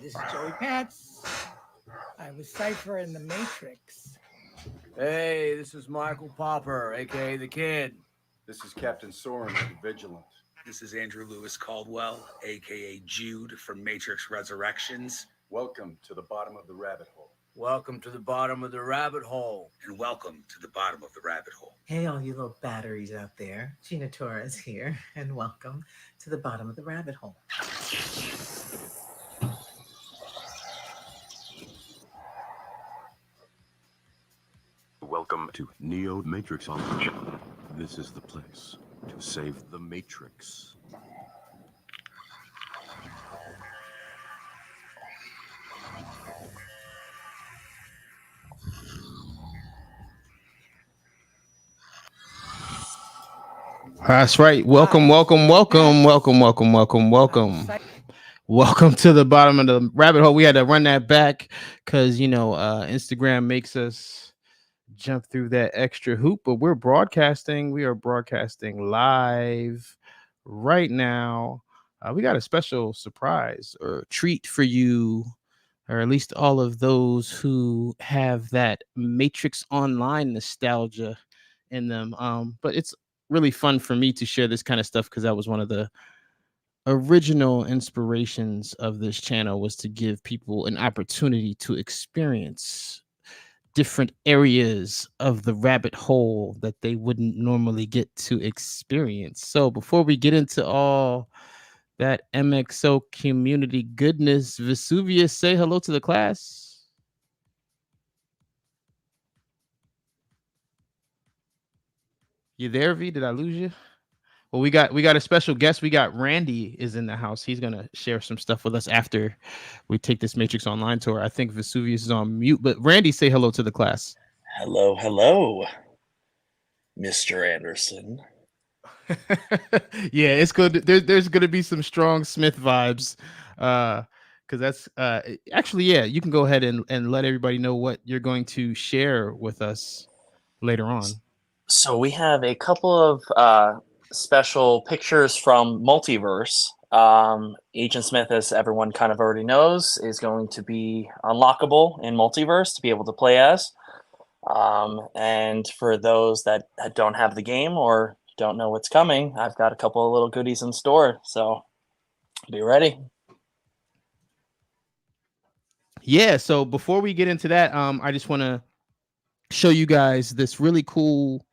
This is Joey Pants. I was Cypher in the Matrix. Hey, this is Michael Popper, aka the Kid. This is Captain Soren of the Vigilant. This is Andrew Lewis Caldwell, aka Jude from Matrix Resurrections. Welcome to the bottom of the rabbit hole. Welcome to the bottom of the rabbit hole. And welcome to the bottom of the rabbit hole. Hey, all you little batteries out there. Gina Torres here, and welcome to the bottom of the rabbit hole. Welcome to Neo Matrix Online. This is the place to save the Matrix. That's right. Welcome to the bottom of the rabbit hole. We had to run that back because, Instagram makes us jump through that extra hoop, but we're broadcasting. We are broadcasting live right now. We got a special surprise or treat for you, or at least all of those who have that Matrix Online nostalgia in them. But it's really fun for me to share this kind of stuff because that was one of the original inspirations of this channel, was to give people an opportunity to experience different areas of the rabbit hole that they wouldn't normally get to experience. So before we get into all that MxO community goodness, Vesuvius, say hello to the class. You there, V? Did I lose you? Well, we got a special guest. We got Randy is in the house. He's gonna share some stuff with us after we take this Matrix Online tour. I think Vesuvius is on mute, but Randy, say hello to the class. Hello, Mr. Anderson. Yeah, it's good. There's gonna be some strong Smith vibes, because that's actually, yeah. You can go ahead and let everybody know what you're going to share with us later on. So we have a couple of special pictures from Multiverse. Agent Smith, as everyone kind of already knows, is going to be unlockable in Multiverse to be able to play as. And for those that don't have the game or don't know what's coming, I've got a couple of little goodies in store. So be ready. Yeah, so before we get into that, I just want to show you guys this really cool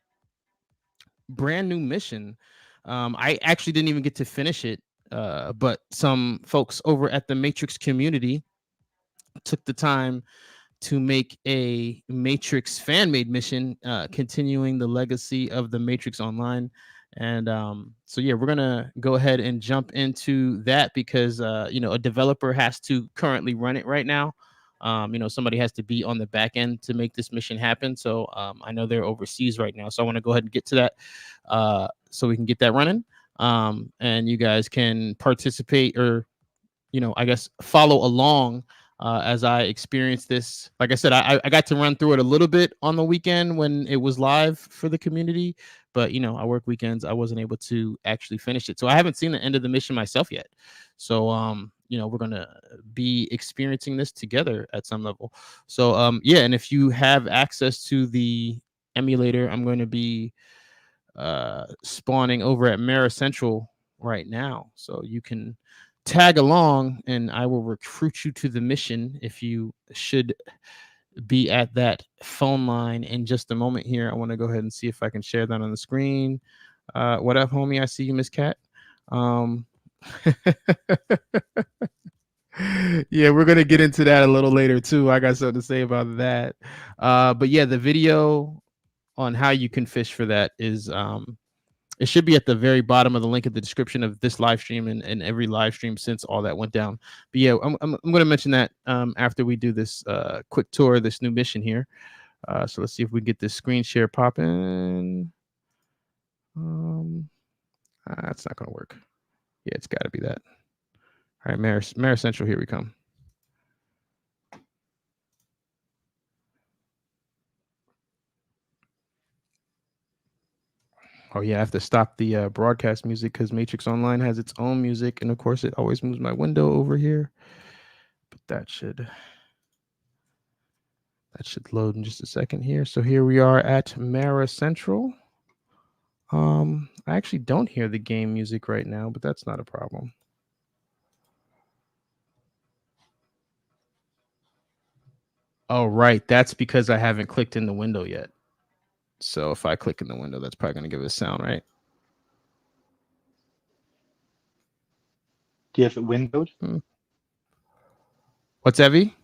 brand new mission. I actually didn't even get to finish it, but some folks over at the Matrix community took the time to make a Matrix fan-made mission, continuing the legacy of the Matrix Online. And so yeah, we're gonna go ahead and jump into that because a developer has to currently run it right now. Somebody has to be on the back end to make this mission happen. So I know they're overseas right now. So I want to go ahead and get to that so we can get that running. And you guys can participate or, I guess follow along as I experience this. Like I said, I got to run through it a little bit on the weekend when it was live for the community. But, I work weekends. I wasn't able to actually finish it. So I haven't seen the end of the mission myself yet. So, we're going to be experiencing this together at some level. So, yeah. And if you have access to the emulator, I'm going to be spawning over at Mara Central right now. So you can tag along and I will recruit you to the mission if you should be at that phone line in just a moment here. I want to go ahead and see if I can share that on the screen. What up, homie? I see you, Miss Cat. Yeah, we're gonna get into that a little later too. I got something to say about that. But yeah, the video on how you can fish for that is it should be at the very bottom of the link in the description of this live stream and every live stream since all that went down. But yeah, I'm going to mention that after we do this quick tour of this new mission here. So let's see if we get this screen share popping. That's not going to work. Yeah, it's got to be that. All right, Mara Central, here we come. Oh yeah, I have to stop the broadcast music because Matrix Online has its own music, and of course it always moves my window over here. But that should load in just a second here. So here we are at Mara Central. I actually don't hear the game music right now, but that's not a problem. Oh, right. That's because I haven't clicked in the window yet. So if I click in the window, that's probably going to give it a sound, right? Do you have it windowed? What's Evie?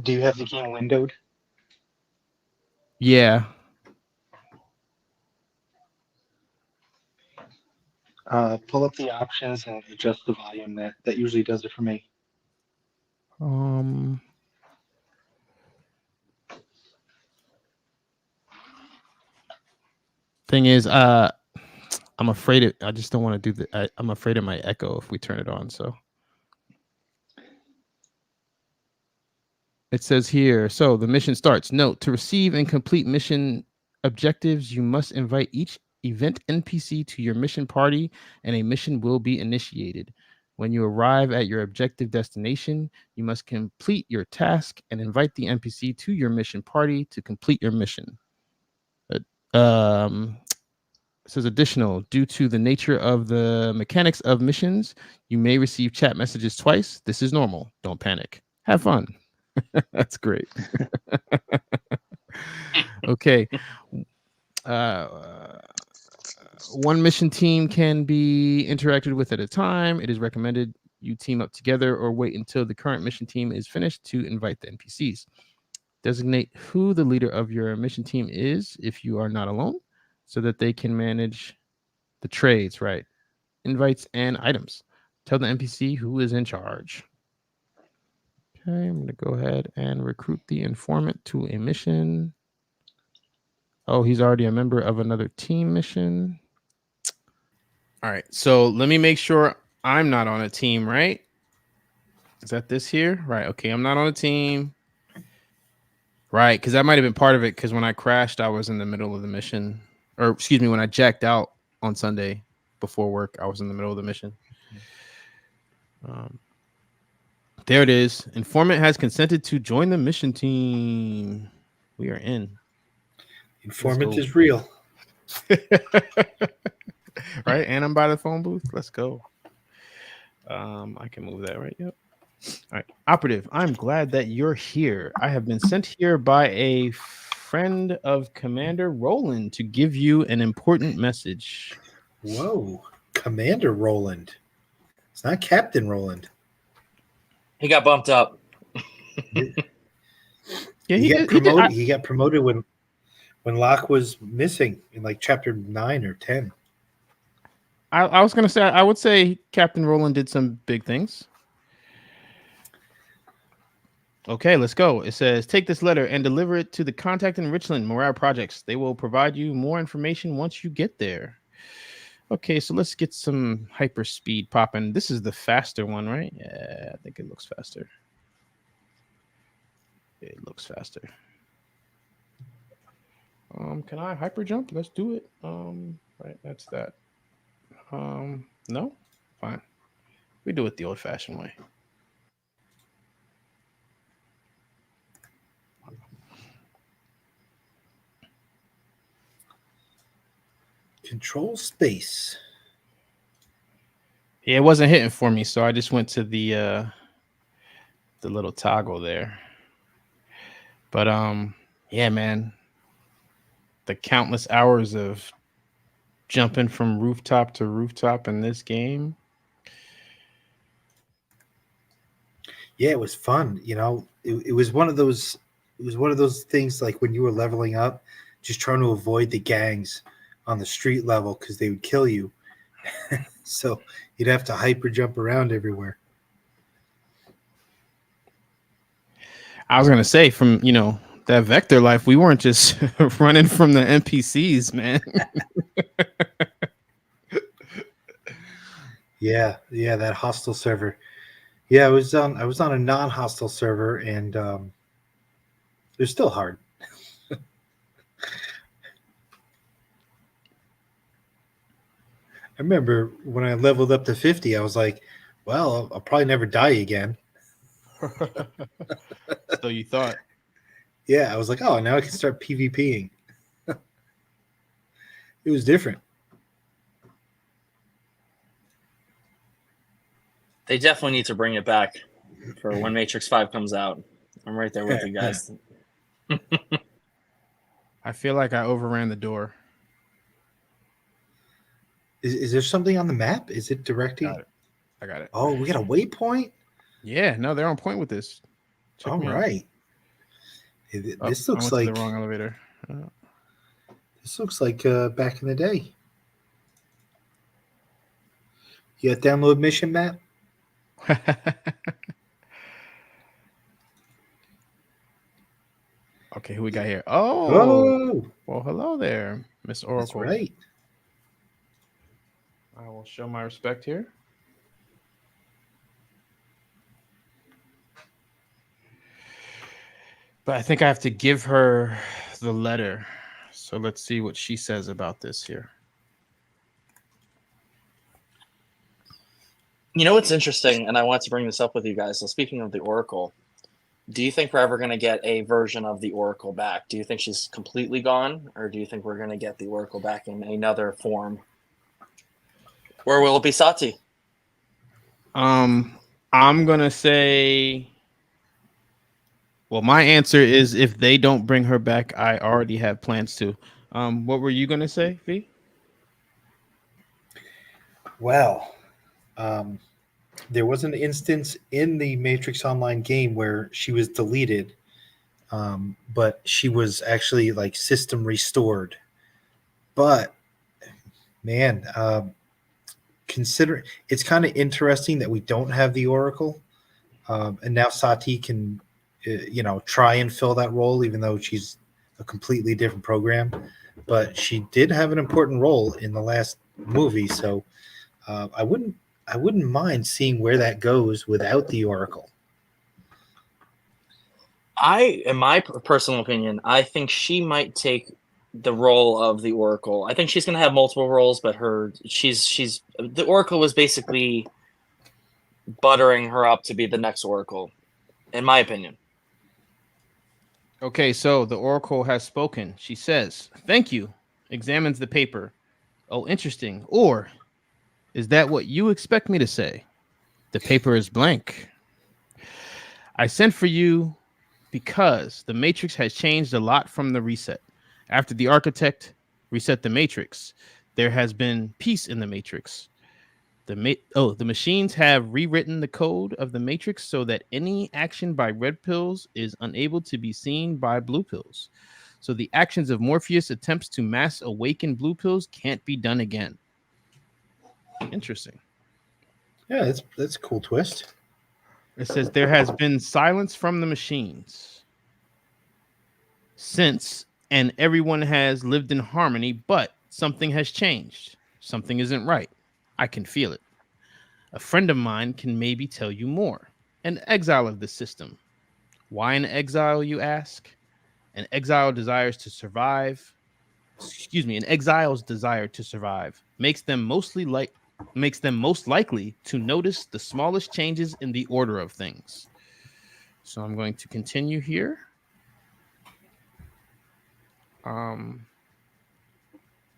Do you have the game windowed? Yeah. Pull up the options and adjust the volume. That usually does it for me. Thing is, I'm afraid I just don't want to do I'm afraid it might echo if we turn it on. So it says here, so the mission starts. Note, to receive and complete mission objectives, you must invite each event NPC to your mission party, and a mission will be initiated. When you arrive at your objective destination, you must complete your task and invite the NPC to your mission party to complete your mission. It says additional, due to the nature of the mechanics of missions, you may receive chat messages twice. This is normal. Don't panic. Have fun. That's great. Okay. One mission team can be interacted with at a time. It is recommended you team up together or wait until the current mission team is finished to invite the NPCs. Designate who the leader of your mission team is if you are not alone, so that they can manage the trades, right? Invites and items. Tell the NPC who is in charge. Okay, I'm going to go ahead and recruit the informant to a mission. Oh, he's already a member of another team mission. All right, so let me make sure I'm not on a team, right? Is that this here? Right, okay, I'm not on a team. Right, because that might have been part of it, because when I crashed, I was in the middle of the mission. Or, excuse me, when I jacked out on Sunday before work, I was in the middle of the mission. There it is. Informant has consented to join the mission team. We are in. Informant is real. Right, and I'm by the phone booth. Let's go. I can move that, right? Yep. All right, operative, I'm glad that you're here. I have been sent here by a friend of Commander Roland to give you an important message. Whoa, Commander Roland. It's not Captain Roland. He got bumped up. Yeah, he got promoted. He got promoted when Locke was missing in like chapter 9 or 10. I was gonna say, I would say Captain Roland did some big things. Okay, let's go. It says, take this letter and deliver it to the contact in Richland Morale Projects. They will provide you more information once you get there. Okay, so let's get some hyper speed popping. This is the faster one, right? Yeah, I think it looks faster. It looks faster. Can I hyper jump? Let's do it. Right, that's that. No? Fine. We do it the old-fashioned way. Control space. Yeah, it wasn't hitting for me, so I just went to the little toggle there. But yeah, man, the countless hours of jumping from rooftop to rooftop in this game. Yeah, it was fun. You know, it was one of those. It was one of those things like when you were leveling up, just trying to avoid the gangs on the street level because they would kill you. So you'd have to hyper jump around everywhere. I was gonna say, from that Vector life, we weren't just running from the NPCs, man. Yeah, that hostile server. Yeah, I was on a non-hostile server, and it was still hard. I remember when I leveled up to 50, I was like, well, I'll probably never die again. So you thought. Yeah, I was like, oh, now I can start PvPing. It was different. They definitely need to bring it back for when Matrix 5 comes out. I'm right there with you guys. I feel like I overran the door. Is there something on the map? Is it directing? Got it. I got it. Oh, we got a waypoint? Yeah, no, they're on point with this. Check All me out. right. Oh, This I looks went to like the wrong elevator. this looks like back in the day. You got download mission map? Okay, who we got here? Oh, Oh, well, hello there, Miss Oracle. that's right. I will show my respect here. But I think I have to give her the letter. So let's see what she says about this here. You know what's interesting, and I want to bring this up with you guys. So speaking of the Oracle, do you think we're ever going to get a version of the Oracle back? Do you think she's completely gone, or do you think we're going to get the Oracle back in another form? Or will it be Sati? I'm gonna say, well, my answer is if they don't bring her back, I already have plans to. What were you gonna say, V? Well, there was an instance in the Matrix Online game where she was deleted, but she was actually like system restored. But man, consider it's kind of interesting that we don't have the Oracle, and now Sati can, try and fill that role, even though she's a completely different program. But she did have an important role in the last movie, so I wouldn't mind seeing where that goes without the Oracle. In my personal opinion, I think she might take the role of the Oracle. I think she's going to have multiple roles, but the Oracle was basically buttering her up to be the next Oracle, in my opinion. Okay, so the Oracle has spoken. She says, "Thank you." Examines the paper. Oh, interesting. Or is that what you expect me to say? The paper is blank. I sent for you because the Matrix has changed a lot from the reset. After the architect reset the Matrix, there has been peace in the Matrix. The machines have rewritten the code of the Matrix so that any action by red pills is unable to be seen by blue pills. So the actions of Morpheus' attempts to mass awaken blue pills can't be done again. Interesting. Yeah, that's a cool twist. It says there has been silence from the machines since, and everyone has lived in harmony, but something has changed. Something isn't right. I can feel it. A friend of mine can maybe tell you more. An exile of the system. Why an exile, you ask? An exile desires to survive. An exile's desire to survive makes them most likely to notice the smallest changes in the order of things. So I'm going to continue here.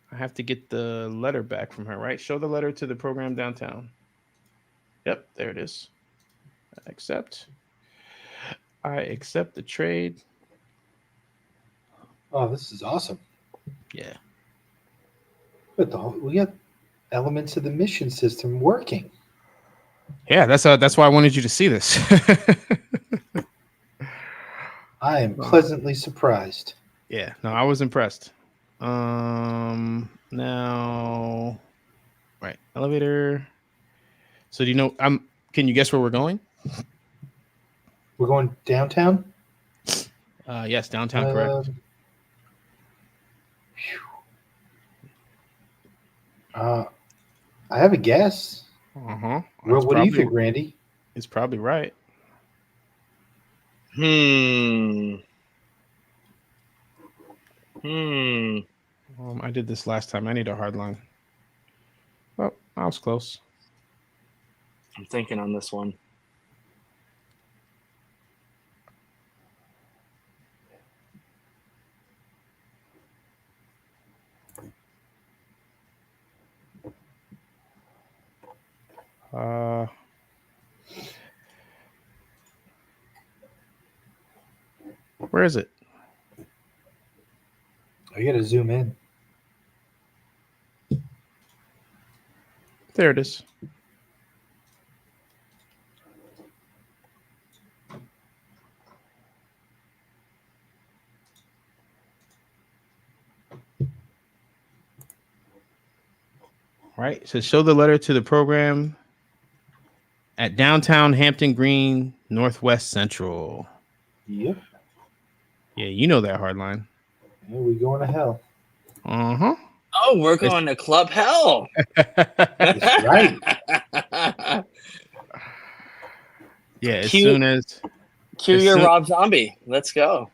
I have to get the letter back from her, right? Show the letter to the program downtown. Yep, there it is. Accept. I accept the trade. Oh, this is awesome. Yeah. We got elements of the mission system working. Yeah, that's why I wanted you to see this. I am pleasantly surprised. Yeah, no, I was impressed. Now, right, elevator. So do you know? Can you guess where we're going? We're going downtown. Yes, downtown. Correct. I have a guess. What do you think, Randy? It's probably right. I did this last time. I need a hard line. Well, I was close. I'm thinking on this one. Where is it? I gotta zoom in. There it is. Right. So show the letter to the program at downtown Hampton Green, Northwest Central. Yep. Yeah, you know that hard line. Yeah, we going to hell. Uh-huh. Oh, we're going to Club Hell. That's right. Yeah, as Cue- soon as Cue as your soon- Rob Zombie. Let's go.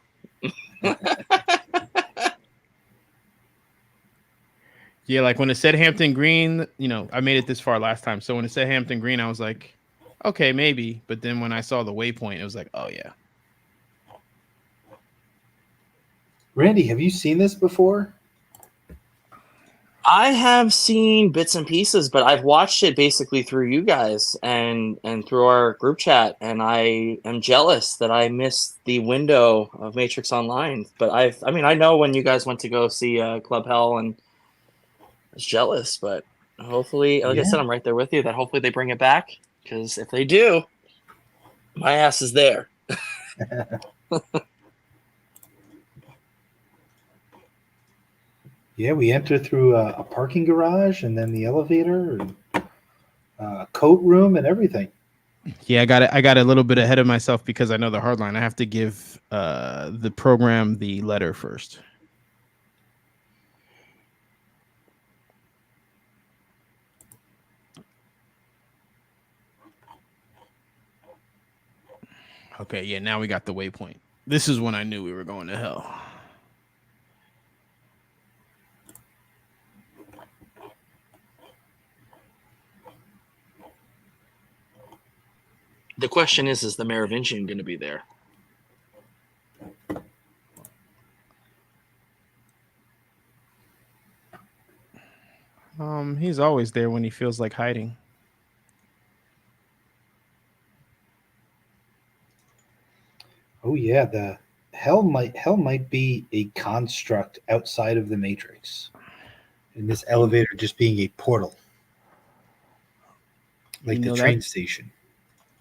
yeah, like when it said Hampton Green, you know, I made it this far last time. So when it said Hampton Green, I was like, okay, maybe. But then when I saw the waypoint, it was like, oh yeah. Randy, have you seen this before? I have seen bits and pieces, but I've watched it basically through you guys and through our group chat, and I am jealous that I missed the window of Matrix Online. But I know when you guys went to go see Club Hell, and I was jealous. But hopefully, like I said, I'm right there with you. That hopefully they bring it back, because if they do, my ass is there. Yeah, we enter through a parking garage and then the elevator and coat room and everything. Yeah, I got a little bit ahead of myself because I know the hard line. I have to give the program the letter first. Okay, yeah, now we got the waypoint. This is when I knew we were going to hell. The question is the Merovingian going to be there? He's always there when he feels like hiding. Oh yeah, the hell might be a construct outside of the Matrix. And this elevator just being a portal. Like the train station.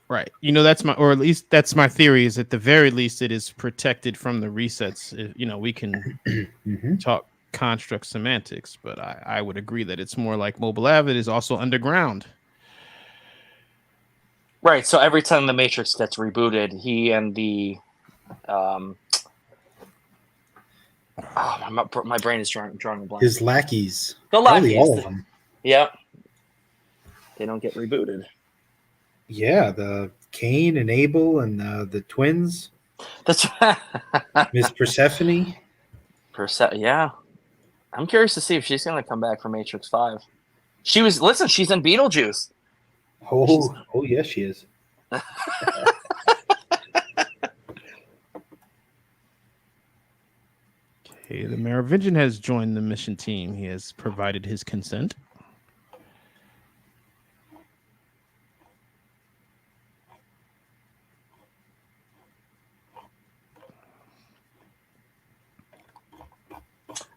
Right. You know, that's or at least that's my theory, is at the very least it is protected from the resets. You know, we can talk construct semantics, but I would agree that it's more like Mobile Ave. It is also underground. Right. So every time the Matrix gets rebooted, he and the my brain is drawing a blank. His lackeys. The lackeys. All of them. Yep. They don't get rebooted. Yeah, the Cain and Abel and the twins. That's Miss Persephone. Yeah. I'm curious to see if she's going to come back for Matrix 5. She's in Beetlejuice. Oh, yes, she is. Okay, the Merovingian has joined the mission team. He has provided his consent.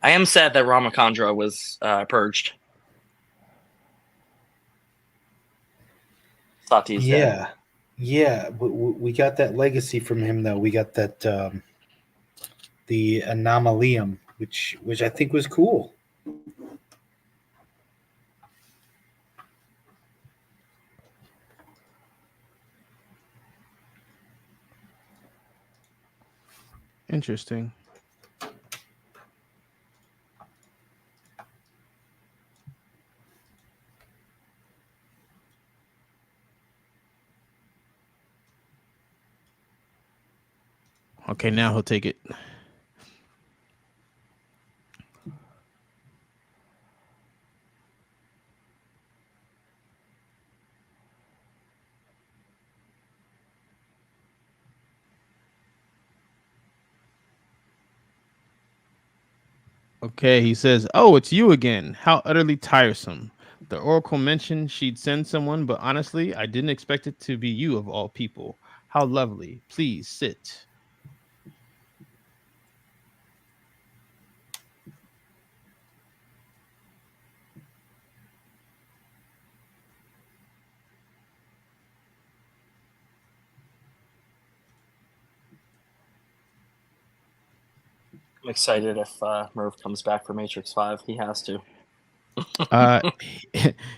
I am sad that Ramachandra was purged. Sati's dead. Yeah. We got that legacy from him, though. We got that the Anomalium, which I think was cool. Interesting. Okay, now he'll take it. Okay, he says, "Oh, it's you again. How utterly tiresome. The Oracle mentioned she'd send someone, but honestly, I didn't expect it to be you of all people. How lovely. Please sit." I'm excited if Merv comes back for Matrix 5. He has to. Uh,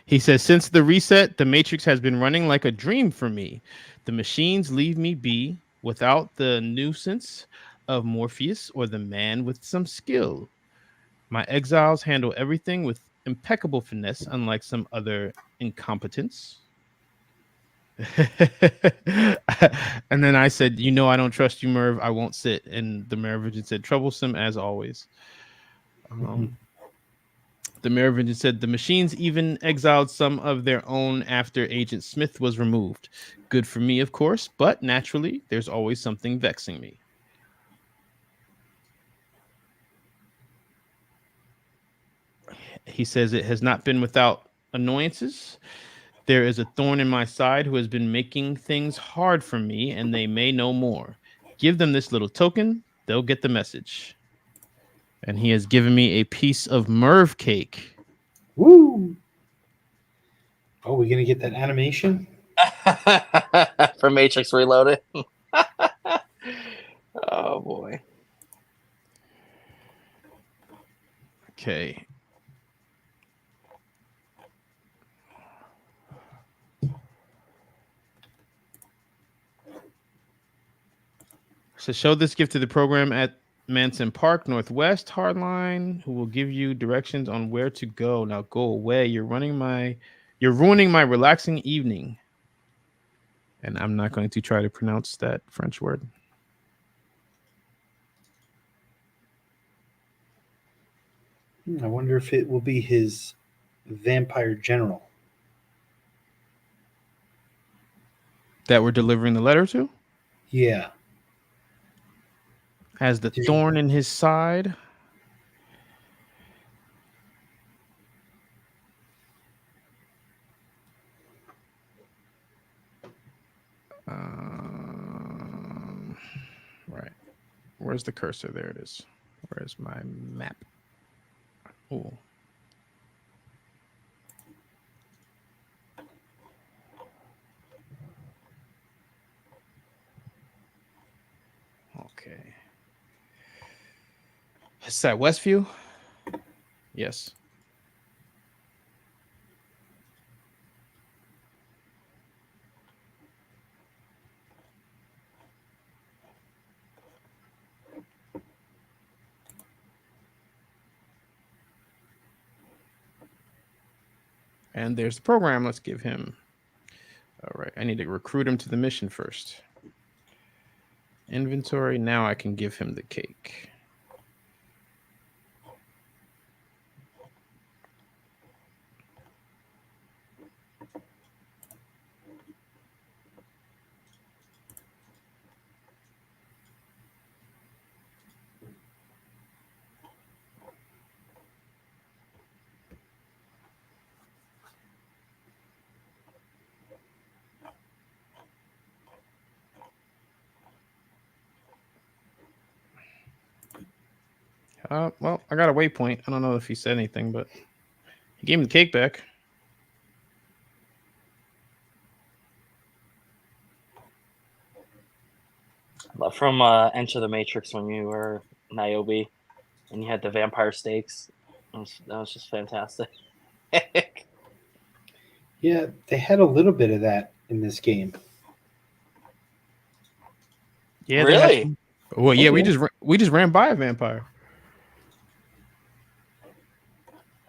he says, "Since the reset, the Matrix has been running like a dream for me. The machines leave me be without the nuisance of Morpheus or the man with some skill. My exiles handle everything with impeccable finesse, unlike some other incompetents." And then I said, "You know, I don't trust you, Merv. I won't sit." And the Merovingian said, "Troublesome as always." The Merovingian said, "The machines even exiled some of their own after Agent Smith was removed. Good for me, of course, but naturally, there's always something vexing me." He says, "It has not been without annoyances. There is a thorn in my side who has been making things hard for me, and they may know more. Give them this little token, they'll get the message." And he has given me a piece of Merv cake. Woo! Oh, we're gonna get that animation? For Matrix Reloaded. Oh boy. Okay. So show this gift to the program at Manson Park Northwest Hardline, who will give you directions on where to go. Now go away. You're ruining my relaxing evening. And I'm not going to try to pronounce that French word. I wonder if it will be his vampire general. That we're delivering the letter to? Yeah. Has the thorn in his side. Right. Where's the cursor? There it is. Where's my map? Oh. Okay. Is that Westview? Yes. And there's the program. Let's give him. All right. I need to recruit him to the mission first. Inventory. Now I can give him the cake. Well, I got a waypoint. I don't know if he said anything, but he gave me the cake back. From Enter the Matrix when you were Niobe and you had the vampire steaks. That was just fantastic. Yeah, they had a little bit of that in this game. Yeah, really? Well, yeah, we just ran by a vampire.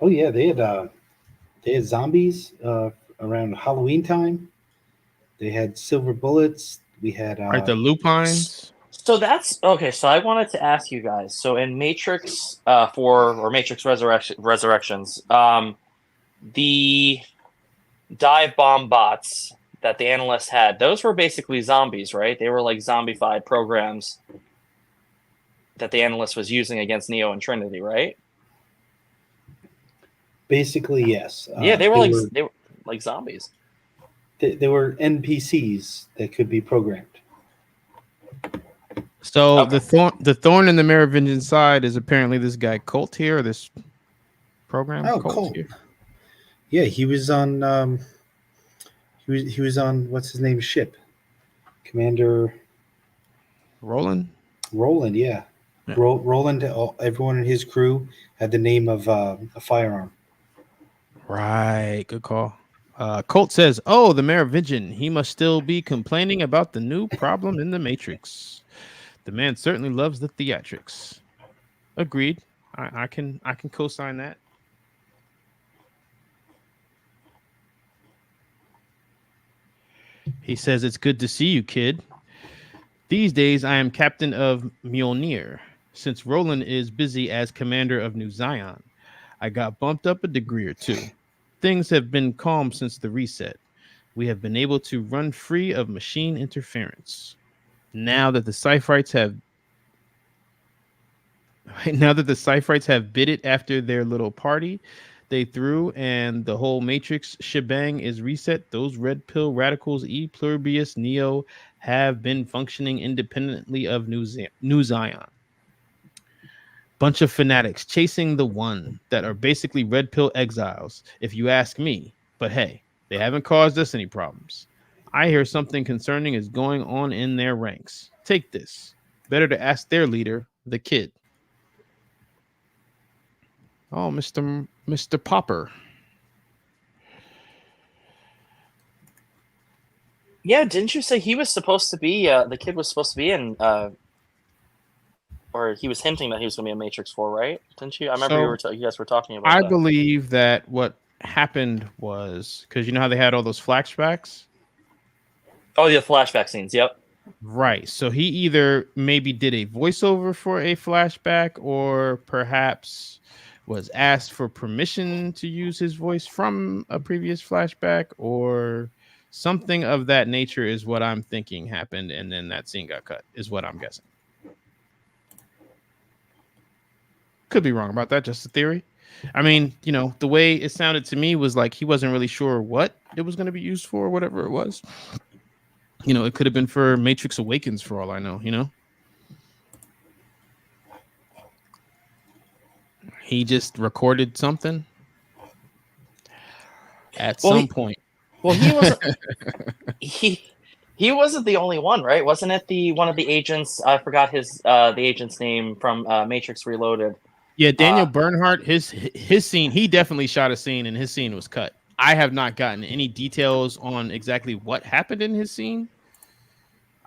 Oh yeah, they had zombies around Halloween time. They had silver bullets. We had Right, the lupines. So that's okay. So I wanted to ask you guys. So in Matrix 4 or Matrix Resurrections, the dive bomb bots that the analysts had, those were basically zombies, right? They were like zombified programs that the analyst was using against Neo and Trinity, right? Basically, yes. Yeah, they were like zombies. They were NPCs that could be programmed. So Okay. the thorn in the Merovingian side is apparently this guy Colt here, this program. Oh, Colt Colt. here. Yeah, he was on. He was on what's his name ship, Commander Roland. Roland. Yeah, Yeah. Roland. Everyone in his crew had the name of a firearm. Right, good call. Colt says, "Oh, the Merovingian. He must still be complaining about the new problem in the Matrix. The man certainly loves the theatrics." Agreed. I can co-sign that. He says, "It's good to see you, kid. These days, I am captain of Mjolnir. Since Roland is busy as commander of New Zion, I got bumped up a degree or two. Things have been calm since the reset. We have been able to run free of machine interference. Now that the Cyphites have bid it after their little party they threw and the whole Matrix shebang is reset, those red pill radicals E pluribus neo have been functioning independently of New Zion. Bunch of fanatics chasing the one that are basically red pill exiles, if you ask me. But hey, they haven't caused us any problems. I hear something concerning is going on in their ranks. Take this. Better to ask their leader, the kid." Oh, Mr. Popper. Yeah, didn't you say he was supposed to be? The kid was supposed to be in, or he was hinting that he was going to be in Matrix 4, right? Didn't you? I remember So, you guys were talking about I that. believe that what happened was because you know how they had all those flashbacks? Oh, yeah, flashback scenes. Yep. Right. So he either maybe did a voiceover for a flashback or perhaps was asked for permission to use his voice from a previous flashback or something of that nature is what I'm thinking happened. And then that scene got cut is what I'm guessing. Could be wrong about that. Just a theory. I mean, you know, the way it sounded to me was like he wasn't really sure what it was going to be used for, whatever it was. You know, it could have been for Matrix Awakens for all I know, you know? He just recorded something at some point. Well, he wasn't. he wasn't the only one, right? Wasn't it the one of the agents? I forgot the agent's name from Matrix Reloaded. Yeah, Daniel Bernhardt, his scene, he definitely shot a scene and his scene was cut. I have not gotten any details on exactly what happened in his scene.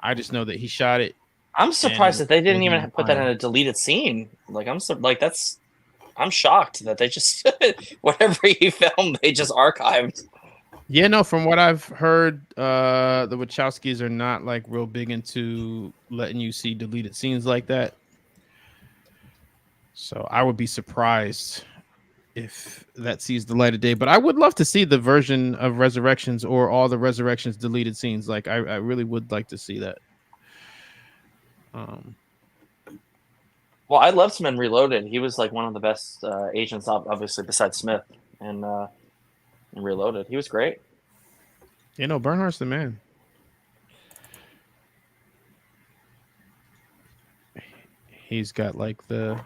I just know that he shot it. I'm surprised that they didn't even put that in a deleted scene. Like I'm shocked that they just whatever he filmed, they just archived. Yeah, no, from what I've heard, the Wachowskis are not like real big into letting you see deleted scenes like that. So I would be surprised if that sees the light of day. But I would love to see the version of Resurrections or all the Resurrections deleted scenes. Like I really would like to see that. Well, I loved him in Reloaded. He was like one of the best agents, obviously, besides Smith and Reloaded. He was great. You know, Bernhardt's the man. He's got like the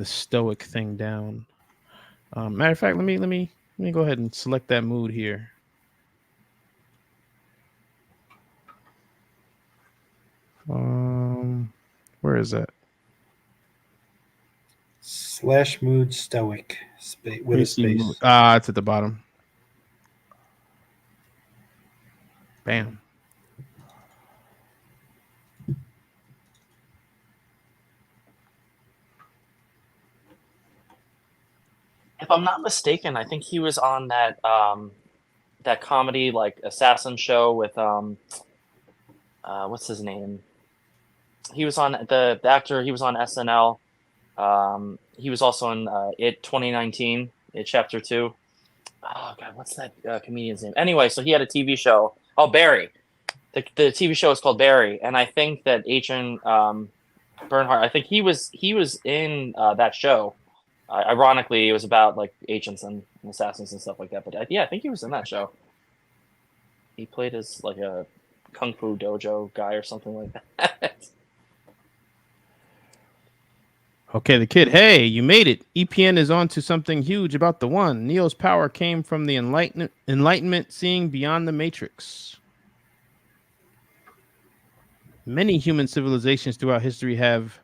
stoic thing down. Matter of fact, let me go ahead and select that mood here. Where is that? /mood stoic with a space. It's at the bottom. Bam. If I'm not mistaken, I think he was on that that comedy like assassin show with what's his name? He was on the actor. He was on SNL. He was also in It 2019, It Chapter 2. Oh God, what's that comedian's name? Anyway, so he had a TV show. Oh, Barry. The TV show is called Barry, and I think that Agent Bernhardt. I think he was in that show. Ironically, it was about like agents and assassins and stuff like that. But yeah, I think he was in that show. He played as like a kung fu dojo guy or something like that. Okay, the kid. Hey, you made it. EPN is on to something huge about the one. Neo's power came from the enlightenment seeing beyond the matrix. Many human civilizations throughout history have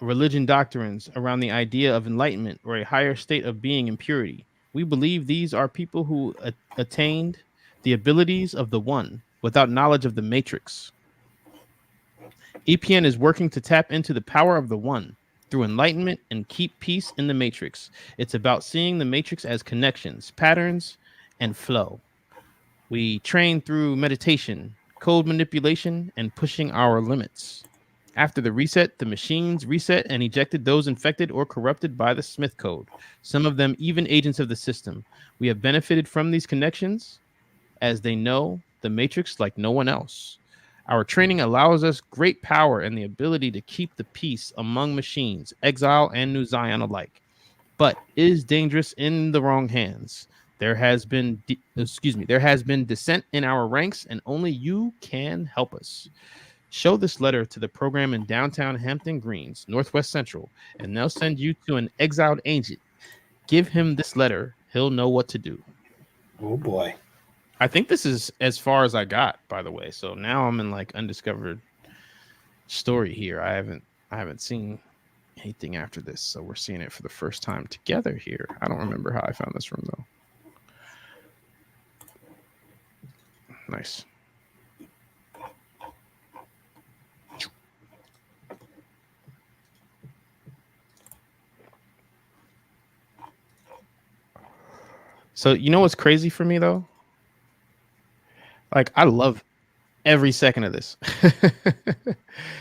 religion doctrines around the idea of enlightenment or a higher state of being and purity. We believe these are people who attained the abilities of the one without knowledge of the matrix. EPN is working to tap into the power of the one through enlightenment and keep peace in the matrix. It's about seeing the matrix as connections, patterns, and flow. We train through meditation, code manipulation, and pushing our limits. After the reset, the machines reset and ejected those infected or corrupted by the Smith code, some of them even agents of the system. We have benefited from these connections as they know the matrix like no one else. Our training allows us great power and the ability to keep the peace among machines, exile and New Zion alike, but is dangerous in the wrong hands. There has been dissent in our ranks, and only you can help us. Show this letter to the program in downtown Hampton Greens, Northwest Central, and they'll send you to an exiled agent. Give him this letter. He'll know what to do. Oh boy. I think this is as far as I got, by the way. So now I'm in like undiscovered story here. I haven't seen anything after this, so we're seeing it for the first time together here. I don't remember how I found this room though. Nice. So you know what's crazy for me though? Like I love every second of this,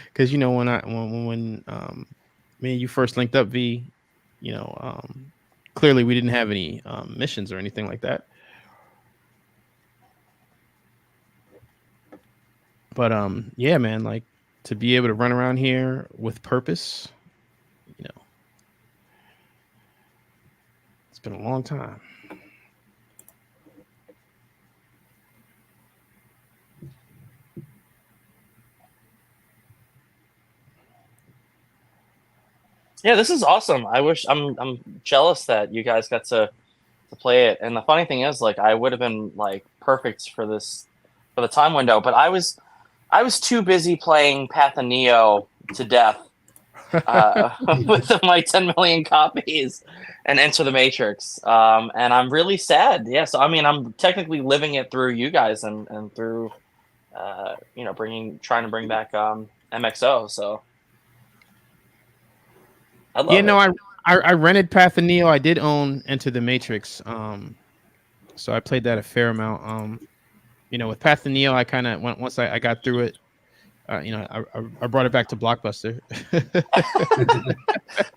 because you know when me and you first linked up, V, you know, clearly we didn't have any missions or anything like that. But yeah, man, like to be able to run around here with purpose, you know, it's been a long time. Yeah, this is awesome. I'm jealous that you guys got to play it. And the funny thing is, like, I would have been like perfect for the time window, but I was too busy playing Path of Neo to death with my 10 million copies and Enter the Matrix. And I'm really sad. Yeah, so I mean, I'm technically living it through you guys and through you know, trying to bring back MxO. So. Yeah, no, I rented Path of Neo. I did own Enter the Matrix. So I played that a fair amount. You know, with Path of Neo, I kind of once I got through it, you know, I brought it back to Blockbuster.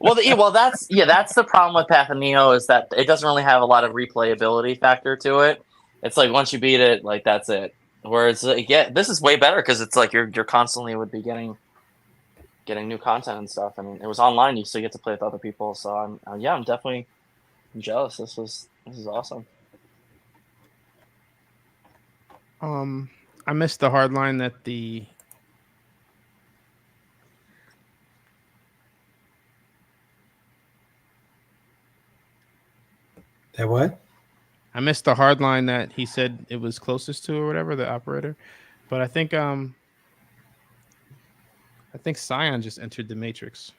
well, that's the problem with Path of Neo is that it doesn't really have a lot of replayability factor to it. It's like once you beat it, like that's it. Whereas, yeah, this is way better because it's like you're constantly would be getting new content and stuff, and it was online. You still get to play with other people. So I'm definitely jealous. This is awesome. I missed the hard line that the what? I missed the hard line that he said it was closest to or whatever, the operator. But I think Scion just entered the Matrix.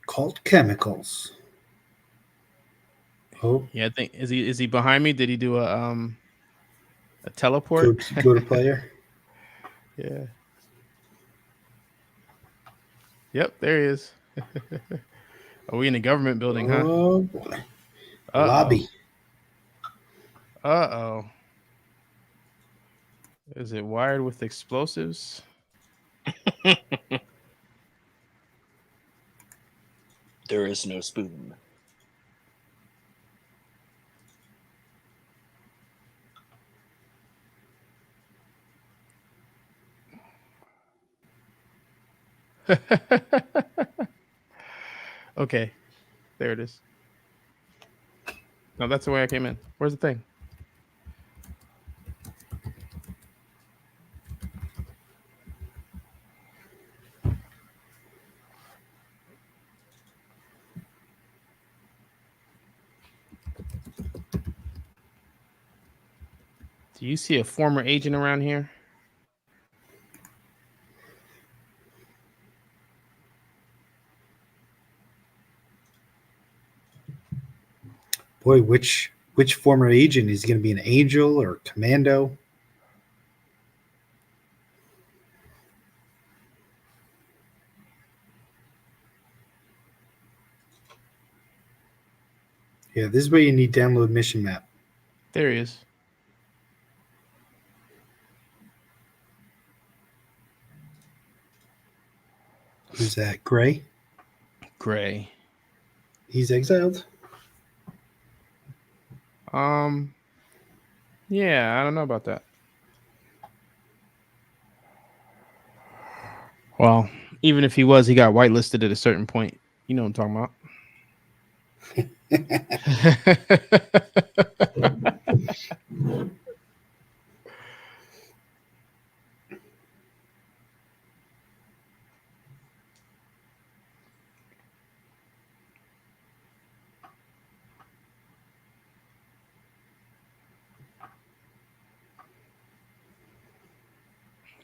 Called chemicals. Oh yeah, I think is he behind me? Did he do a teleport? Go to player. Yeah. Yep, there he is. Are we in the government building, huh? Oh boy. Lobby. Uh-oh. Is it wired with explosives? There is no spoon. Okay, there it is. No, that's the way I came in. Where's the thing? Do you see a former agent around here? Boy, which former agent is going to be an angel or commando? Yeah, this is where you need download mission map. There he is. Who's that? Gray? Gray. He's exiled? Yeah, I don't know about that. Well, even if he was, he got whitelisted at a certain point. You know what I'm talking about.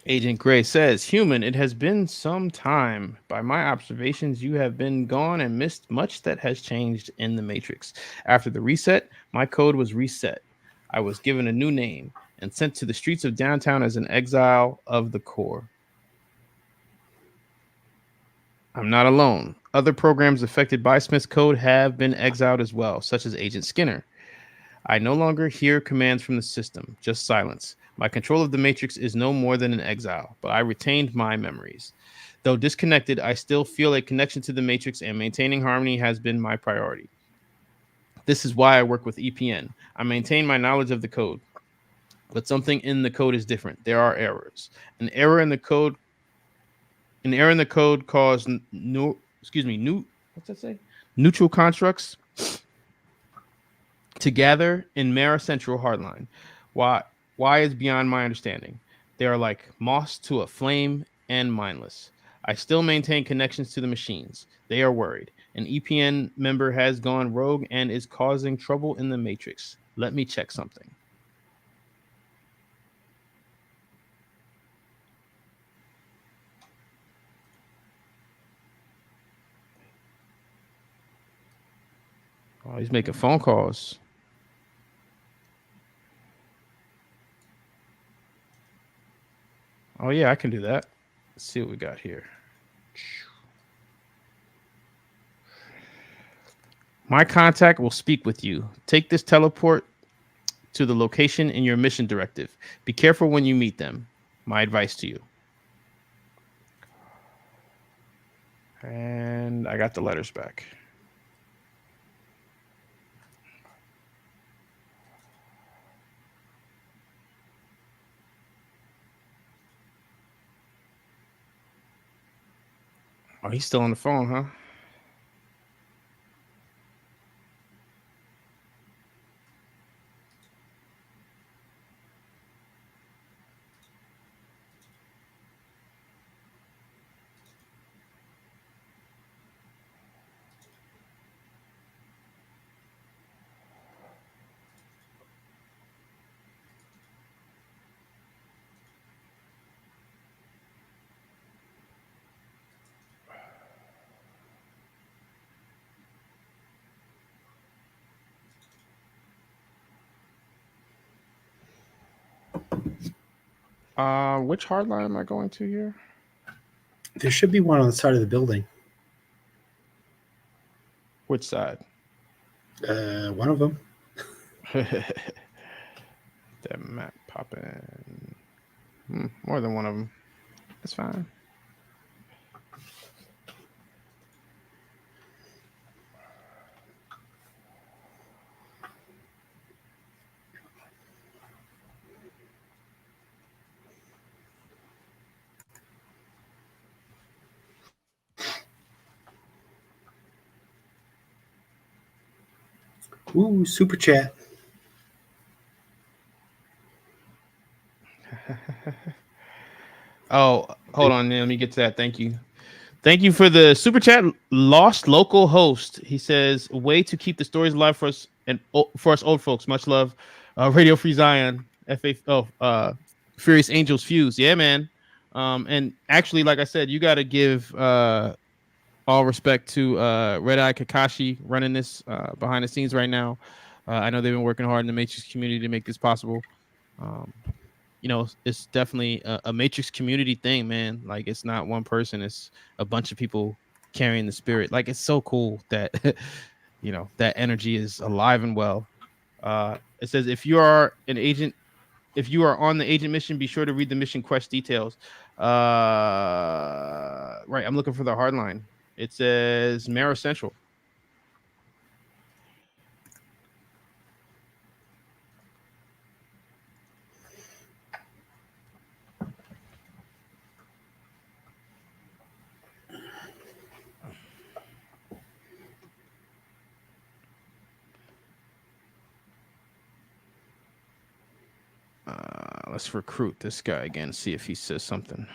Agent Gray says, "Human, it has been some time. By my observations, you have been gone and missed much that has changed in the Matrix. After the reset, my code was reset. I was given a new name and sent to the streets of downtown as an exile of the core. I'm not alone. Other programs affected by Smith's code have been exiled as well, such as Agent Skinner. I no longer hear commands from the system, just silence. My control of the Matrix is no more than an exile, but I retained my memories. Though disconnected, I still feel a connection to the Matrix, and maintaining harmony has been my priority. This is why I work with EPN. I maintain my knowledge of the code, but something in the code is different. There are errors. An error in the code caused neutral constructs to gather in Mara Central Hardline. Why is beyond my understanding. They are like moss to a flame and mindless. I still maintain connections to the machines. They are worried. An EPN member has gone rogue and is causing trouble in the Matrix. Let me check something." Oh, he's making phone calls. Oh, yeah, I can do that. Let's see what we got here. My contact will speak with you. Take this teleport to the location in your mission directive. Be careful when you meet them. My advice to you. And I got the letters back. Oh, he's still on the phone, huh? Which hardline am I going to here? There should be one on the side of the building. Which side? One of them. That map popping. More than one of them. That's fine. Ooh, super chat. Oh, hold on, let me get to that. Thank you. Thank you for the super chat. Lost local host. He says, "Way to keep the stories alive for us and for us old folks. Much love." Radio Free Zion. Furious Angels Fuse. Yeah, man. And actually, like I said, you got to give all respect to Red Eye Kakashi running this behind the scenes right now. I know they've been working hard in the Matrix community to make this possible. You know, it's definitely a Matrix community thing, man. Like, it's not one person, it's a bunch of people carrying the spirit. Like, it's so cool that you know that energy is alive and well. It says, if you are an agent, if you are on the agent mission, be sure to read the mission quest details. Right, I'm looking for the hard line. It says Mara Central. Let's recruit this guy again, see if he says something.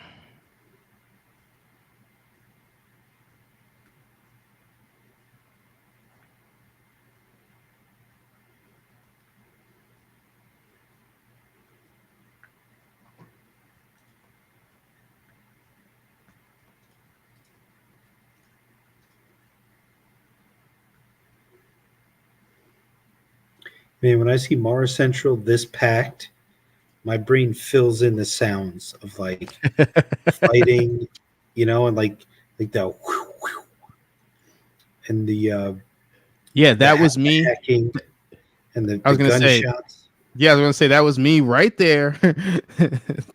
Man, when I see Mara Central this packed, my brain fills in the sounds of like fighting, you know, and like the whew, whew, and the yeah, that was me. Hacking and the I was gonna say, gunshots. yeah, I was gonna say that was me right there,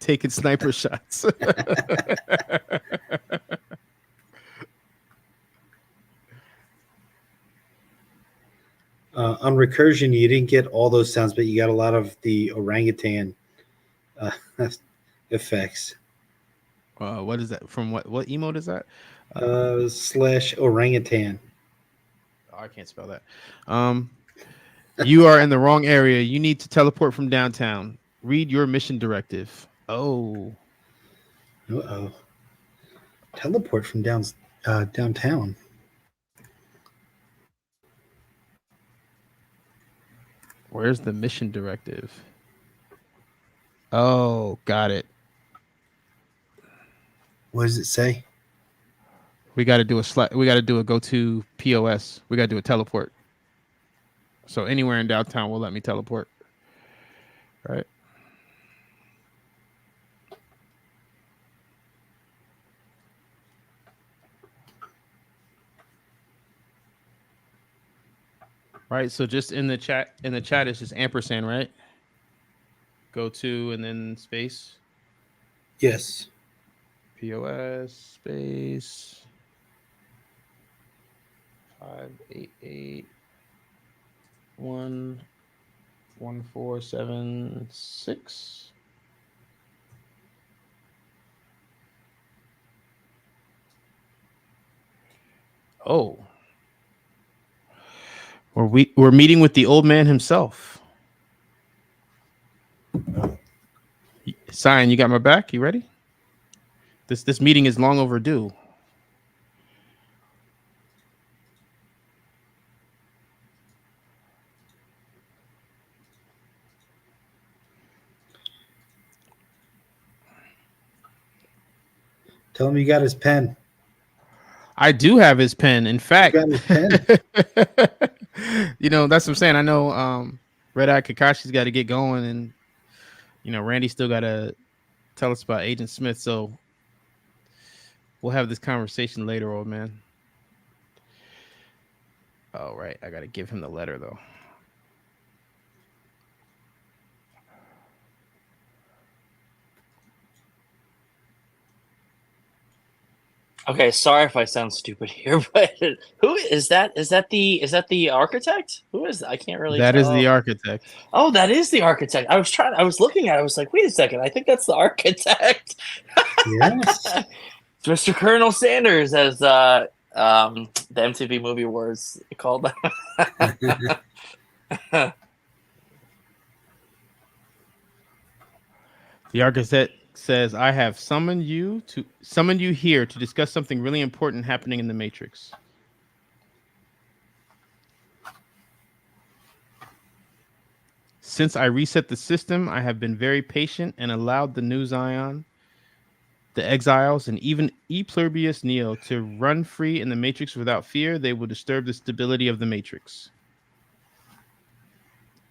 taking sniper shots. On recursion, you didn't get all those sounds, but you got a lot of the orangutan effects. What is that? From what emote is that? Slash orangutan. Oh, I can't spell that. You are in the wrong area. You need to teleport from downtown. Read your mission directive. Oh. Uh-oh. Teleport from downtown. Where's the mission directive? Oh, got it. What does it say? We got to do a go to POS. We got to do a teleport. So anywhere in downtown will let me teleport. Right. Right. So just in the chat, it's just ampersand, right? Go to and then space. Yes. POS space 588-11476. Oh. We're meeting with the old man himself. Sign, you got my back? You ready? This meeting is long overdue. Tell him you got his pen. I do have his pen. In fact, You got his pen. you know, that's what I'm saying. I know Red Eye Kakashi's got to get going, and you know, Randy still got to tell us about Agent Smith. So we'll have this conversation later, old man. Oh, right. I got to give him the letter, though. Okay, sorry if I sound stupid here, but who is that? Is that the architect? Who is that? I can't really That tell. is the architect. Oh, that is the architect. I was looking at it. I was like, wait a second. I think that's the architect. Yes. Mr. Colonel Sanders, as the MTV Movie Awards called. The architect says, "I have summoned you here to discuss something really important happening in the Matrix." Since I reset the system, I have been very patient and allowed the new Zion, the exiles, and even E Pluribus Neo to run free in the Matrix without fear. They will disturb the stability of the Matrix.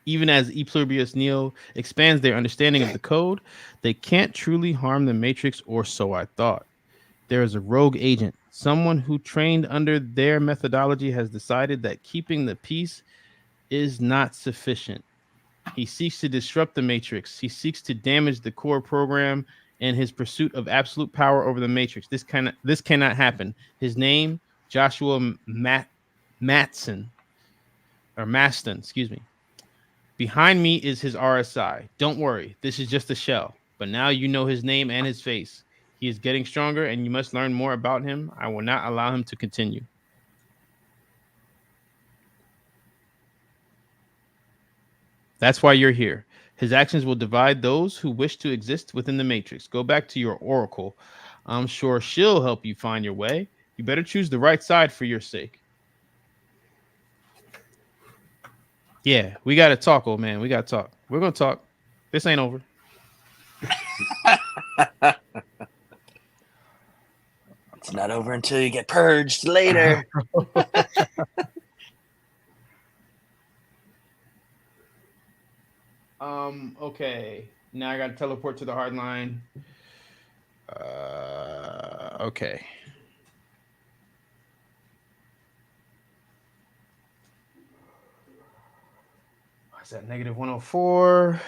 Even as E Pluribus Neo expands their understanding of the code, they can't truly harm the Matrix, or so I thought. There is a rogue agent. Someone who trained under their methodology has decided that keeping the peace is not sufficient. He seeks to disrupt the Matrix. He seeks to damage the core program in his pursuit of absolute power over the Matrix. This cannot happen. His name, Joshua Maston, excuse me. Behind me is his RSI. Don't worry, this is just a shell. But now you know his name and his face. He is getting stronger, and you must learn more about him. I will not allow him to continue. That's why you're here. His actions will divide those who wish to exist within the Matrix. Go back to your oracle. I'm sure she'll help you find your way. You better choose the right side for your sake. Yeah, we got to talk, old man. We got to talk. We're going to talk. This ain't over. It's not over until you get purged later. Okay. Now I got to teleport to the hard line. Okay. What's that? Negative 104.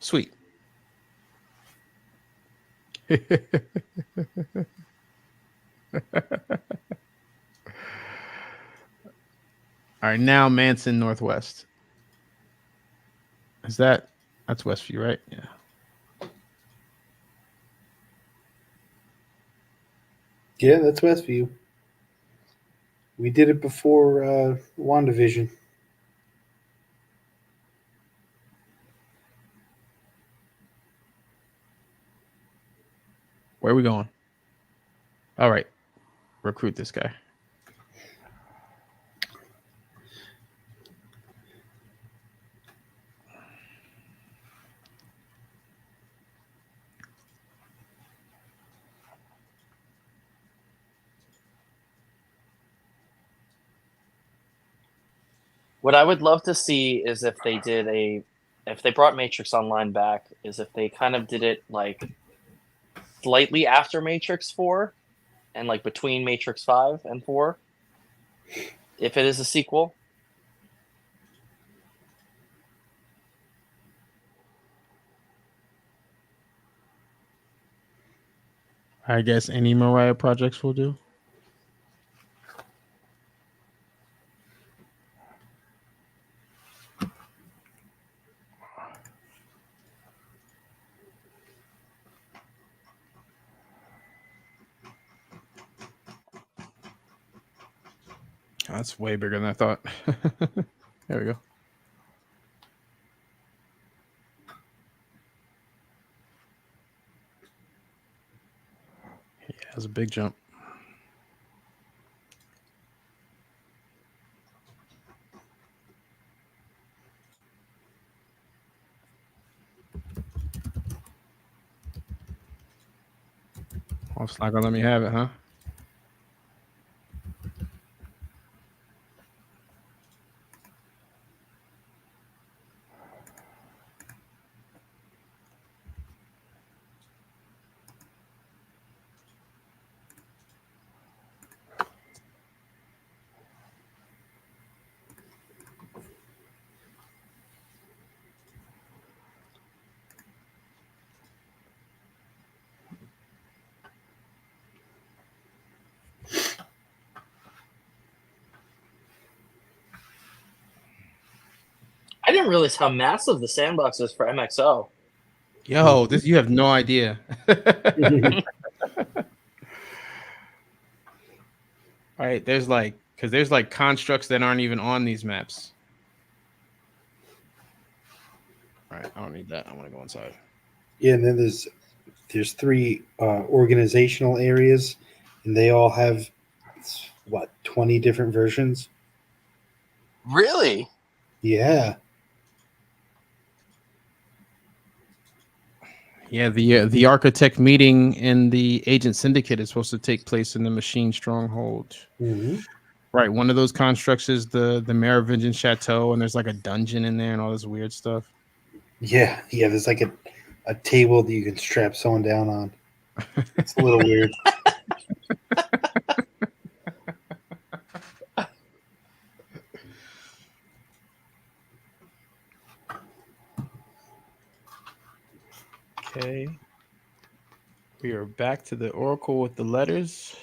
Sweet. All right, now Manson Northwest. That's Westview, right? Yeah. Yeah, that's Westview. We did it before WandaVision. Where are we going? All right. Recruit this guy. What I would love to see is if they brought Matrix Online back, is if they kind of did it like slightly after Matrix 4 and like between Matrix 5 and 4. If it is a sequel. I guess any Mariah projects will do. That's way bigger than I thought. There we go. Yeah, that's a big jump. Oh, it's not gonna let me have it, huh? I didn't realize how massive the sandbox is for MxO. Yo, you have no idea. Right? There's like constructs that aren't even on these maps. All right, I don't need that. I want to go inside. Yeah, and then there's 3 organizational areas, and they all have 20 different versions. Really? Yeah. Yeah, the architect meeting in the agent syndicate is supposed to take place in the machine stronghold. Mm-hmm. Right, one of those constructs is the Merovingian chateau, and there's like a dungeon in there and all this weird stuff. Yeah. There's like a table that you can strap someone down on. It's a little weird. Okay. We are back to the Oracle with the letters.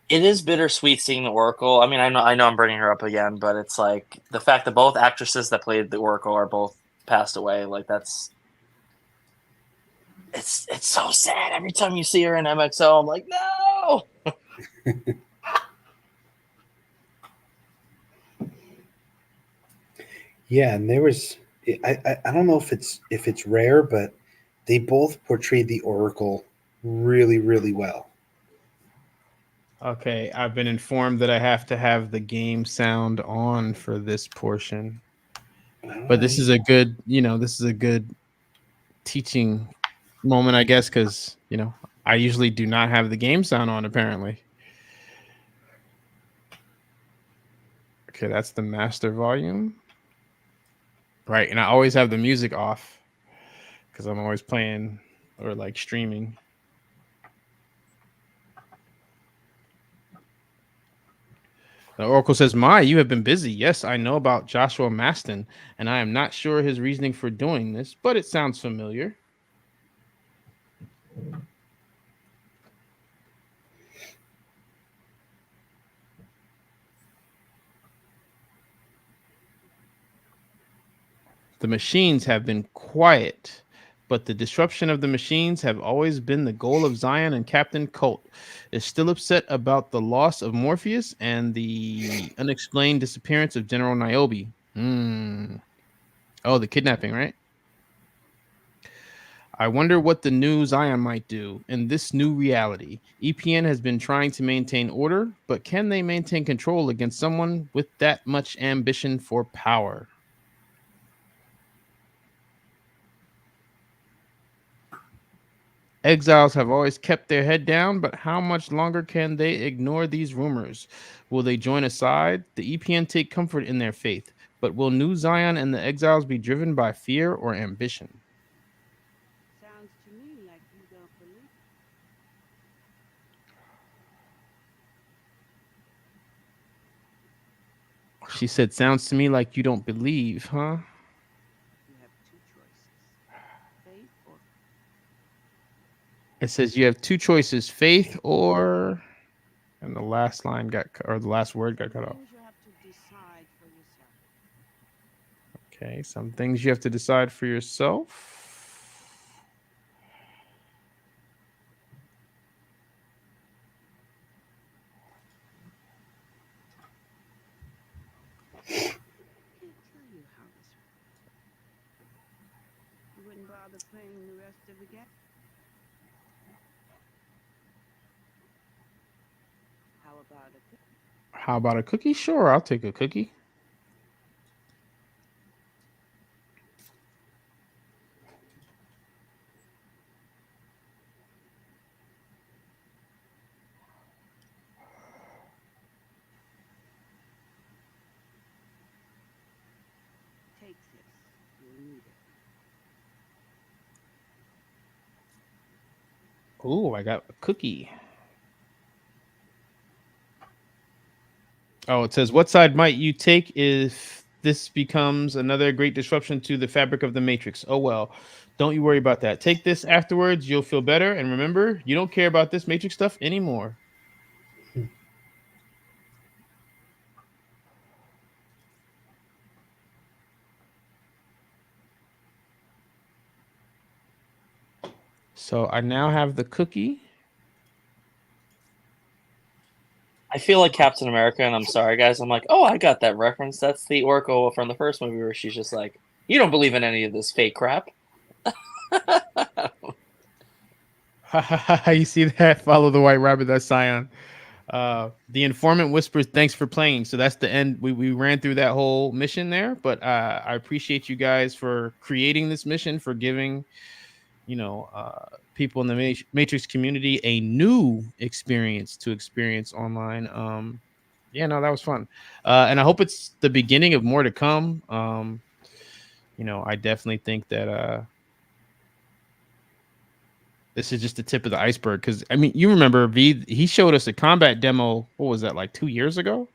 It is bittersweet seeing the Oracle. I mean, I know I'm bringing her up again, but it's like the fact that both actresses that played the Oracle are both passed away. Like it's so sad. Every time you see her in MxO, I'm like, no. Yeah, and there was I don't know if it's rare, but they both portrayed the Oracle really, really well. Okay, I've been informed that I have to have the game sound on for this portion. But this is a good, this is a good teaching moment, I guess, because, I usually do not have the game sound on, apparently. Okay, that's the master volume. Right, and I always have the music off because I'm always playing or like streaming. The Oracle says, you have been busy. Yes, I know about Joshua Maston, and I am not sure his reasoning for doing this, but it sounds familiar. The machines have been quiet, but the disruption of the machines have always been the goal of Zion, and Captain Colt is still upset about the loss of Morpheus and the unexplained disappearance of General Niobe. Oh, the kidnapping, right? I wonder what the new Zion might do in this new reality. EPN has been trying to maintain order, but can they maintain control against someone with that much ambition for power? Exiles have always kept their head down, but how much longer can they ignore these rumors? Will they join a side? The EPN take comfort in their faith, but will New Zion and the exiles be driven by fear or ambition? Sounds to me like you don't believe. She said, sounds to me like you don't believe, huh? You have 2 choices. Faith or It says you have 2 choices, faith or, and the last line or the last word got cut off. things you have to decide for yourself. Okay, some things you have to decide for yourself. Can't tell you how this works. You wouldn't bother playing the rest of the game. How about a cookie? How about a cookie? Sure, I'll take a cookie. Take this. You'll need it. Ooh, I got a cookie. Oh, it says, what side might you take if this becomes another great disruption to the fabric of the Matrix? Oh, well, don't you worry about that. Take this afterwards. You'll feel better. And remember, you don't care about this Matrix stuff anymore. So I now have the cookie. I feel like Captain America, and I'm sorry, guys. I'm like, oh, I got that reference. That's the Oracle from the first movie where she's just like, you don't believe in any of this fake crap. You see that? Follow the white rabbit. That's Scion. The informant whispers, "Thanks for playing." So that's the end. We ran through that whole mission there, but I appreciate you guys for creating this mission, for giving people in the Matrix community a new experience to experience online. Yeah, no, that was fun, and I hope it's the beginning of more to come. I definitely think that this is just the tip of the iceberg, because I mean, you remember he showed us a combat demo. What was that, like 2 years ago?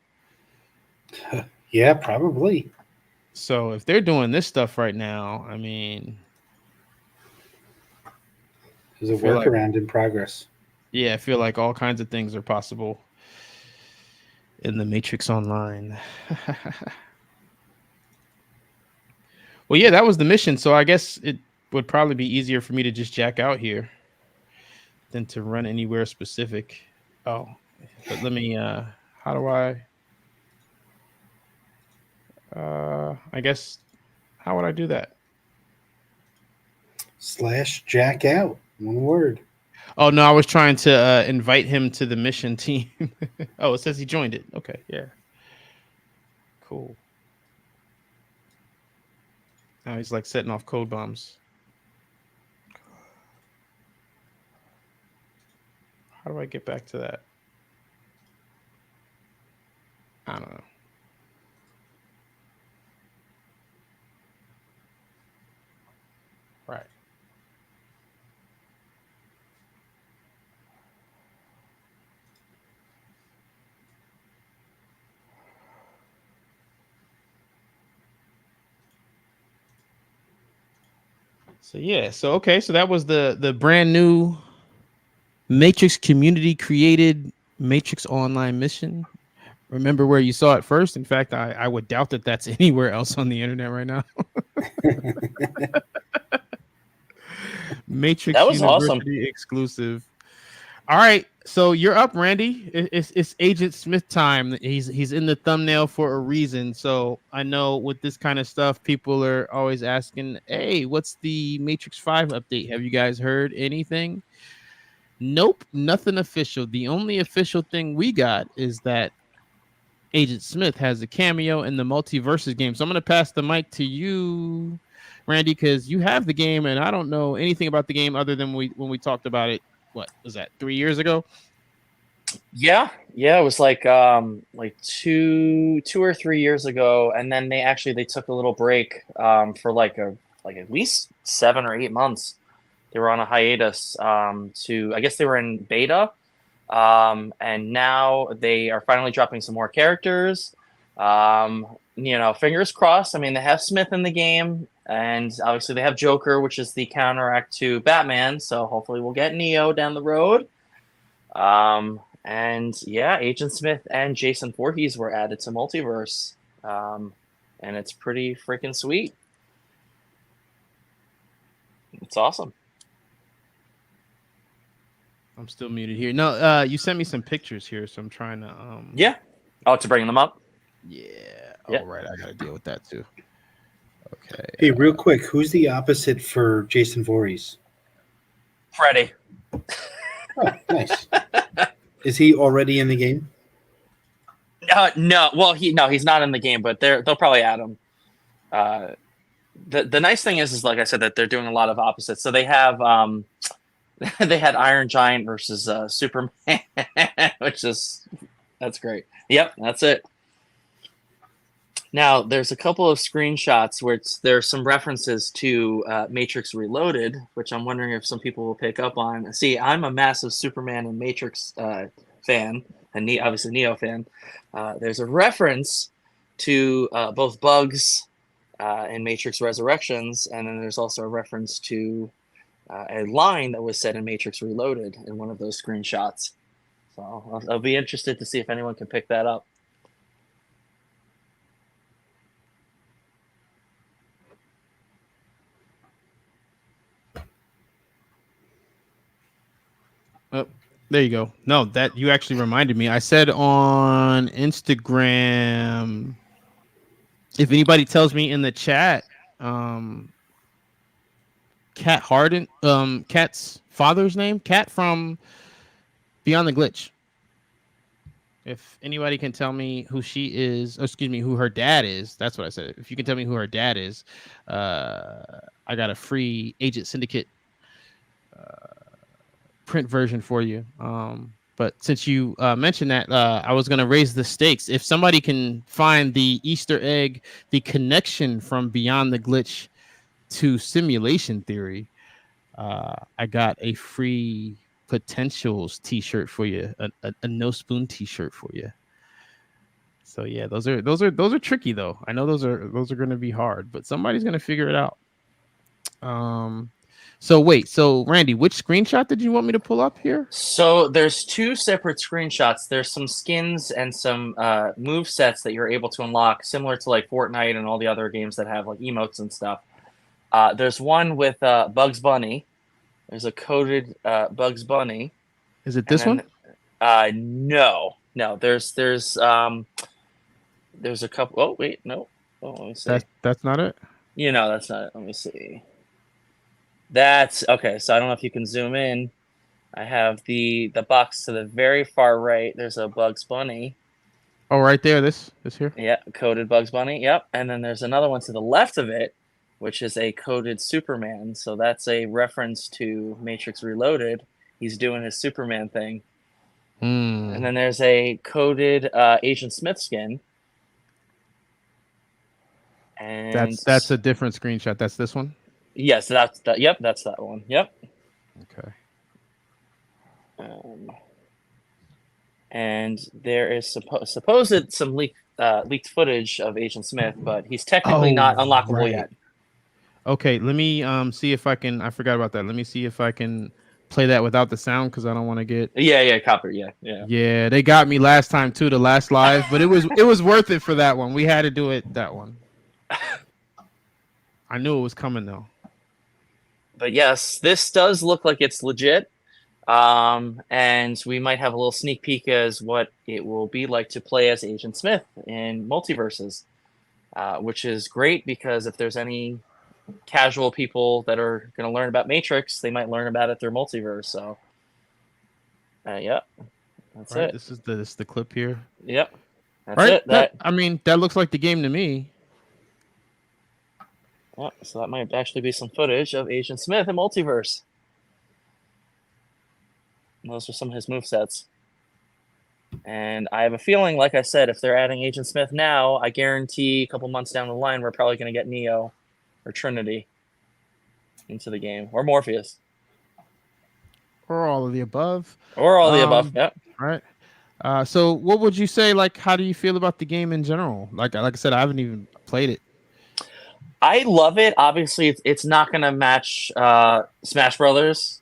Yeah, probably. So if they're doing this stuff right now, I mean, There's a feel like- workaround in progress. yeah, I feel like all kinds of things are possible in the Matrix Online. Well, yeah, that was the mission. So I guess it would probably be easier for me to just jack out here than to run anywhere specific. Oh, but let me, how do I guess, how would I do that? /jack out. One word. Oh, no, I was trying to invite him to the mission team. Oh, it says he joined it. Okay, yeah. Cool. Now he's like setting off code bombs. How do I get back to that? I don't know. Right. So yeah, so that was the brand new Matrix community created Matrix Online mission. Remember where you saw it first. In fact, I would doubt that that's anywhere else on the internet right now. Matrix That was University awesome. exclusive. All right, so you're up, Randy. It's Agent Smith time. He's in the thumbnail for a reason. So I know with this kind of stuff, people are always asking, "Hey, what's the Matrix 5 update? Have you guys heard anything?" Nope, nothing official. The only official thing we got is that Agent Smith has a cameo in the Multiverses game. So I'm going to pass the mic to you, Randy, because you have the game, and I don't know anything about the game other than when we talked about it. What was that, 3 years ago? Yeah, it was like 2 or 3 years ago, and then they took a little break for like at least 7 or 8 months. They were on a hiatus I guess they were in beta, and now they are finally dropping some more characters. Fingers crossed. I mean, they have Smith in the game, and obviously they have Joker, which is the counteract to Batman. So hopefully we'll get Neo down the road. And yeah, Agent Smith and Jason Voorhees were added to Multiverse, and it's pretty freaking sweet. It's awesome. I'm still muted here. No, you sent me some pictures here, so I'm trying to. Yeah. Oh, to bring them up. Yeah. Yeah. Oh, right. I got to deal with that too. Okay. Hey, real quick, who's the opposite for Jason Voorhees? Freddy. Oh, nice. Is he already in the game? No. Well, he's not in the game, but they'll probably add him. The nice thing is like I said, that they're doing a lot of opposites. So they have they had Iron Giant versus Superman, that's great. Yep, that's it. Now there's a couple of screenshots where there's some references to Matrix Reloaded, which I'm wondering if some people will pick up on. See, I'm a massive Superman and Matrix fan, and obviously Neo fan. There's a reference to both Bugs in Matrix Resurrections, and then there's also a reference to a line that was said in Matrix Reloaded in one of those screenshots. So I'll be interested to see if anyone can pick that up. There you go. No, that you actually reminded me. I said on Instagram, if anybody tells me in the chat, Cat Harden, Cat's father's name, Cat from Beyond the Glitch. If anybody can tell me who she is, who her dad is, that's what I said. If you can tell me who her dad is, I got a free Agent Syndicate print version for you. But since you mentioned that, I was going to raise the stakes. If somebody can find the Easter egg, the connection from Beyond the Glitch to Simulation Theory, I got a free Potentials t-shirt for you, a no spoon t-shirt for you. So yeah, those are tricky though. I know those are going to be hard, but somebody's going to figure it out. So Randy, which screenshot did you want me to pull up here? So there's two separate screenshots. There's some skins and some move sets that you're able to unlock, similar to like Fortnite and all the other games that have like emotes and stuff. There's one with Bugs Bunny. There's a coded Bugs Bunny. Is it this one? No. There's a couple. Oh wait, no. Oh, let me see. That's not it. That's not it. Let me see. That's okay. So I don't know if you can zoom in. I have the box to the very far right. There's a Bugs Bunny. Oh, right there. This here. Yeah, coded Bugs Bunny. Yep. And then there's another one to the left of it, which is a coded Superman. So that's a reference to Matrix Reloaded. He's doing his Superman thing. And then there's a coded Agent Smith skin. And that's a different screenshot. That's this one? Yes, that's that. Yep, that's that one. Yep. Okay. And there is supposed some leaked footage of Agent Smith, but he's technically not unlockable yet. Okay, let me see if I can. I forgot about that. Let me see if I can play that without the sound because I don't want to get. Yeah, copper. Yeah. Yeah, they got me last time too, the last live, but it was worth it for that one. We had to do it that one. I knew it was coming though. But yes, this does look like it's legit. And we might have a little sneak peek as what it will be like to play as Agent Smith in Multiverses, which is great because if there's any casual people that are going to learn about Matrix, they might learn about it through Multiverse. So, yeah, that's it. This is the clip here. Yep, that's it. That looks like the game to me. Yeah, so that might actually be some footage of Agent Smith in Multiverse. Those are some of his movesets. And I have a feeling, like I said, if they're adding Agent Smith now, I guarantee a couple months down the line, we're probably going to get Neo or Trinity into the game, or Morpheus. Or all of the above. Or all the above, yep. Right. So what would you say, like, how do you feel about the game in general? Like I said, I haven't even played it. I love it. Obviously, it's not going to match Smash Brothers.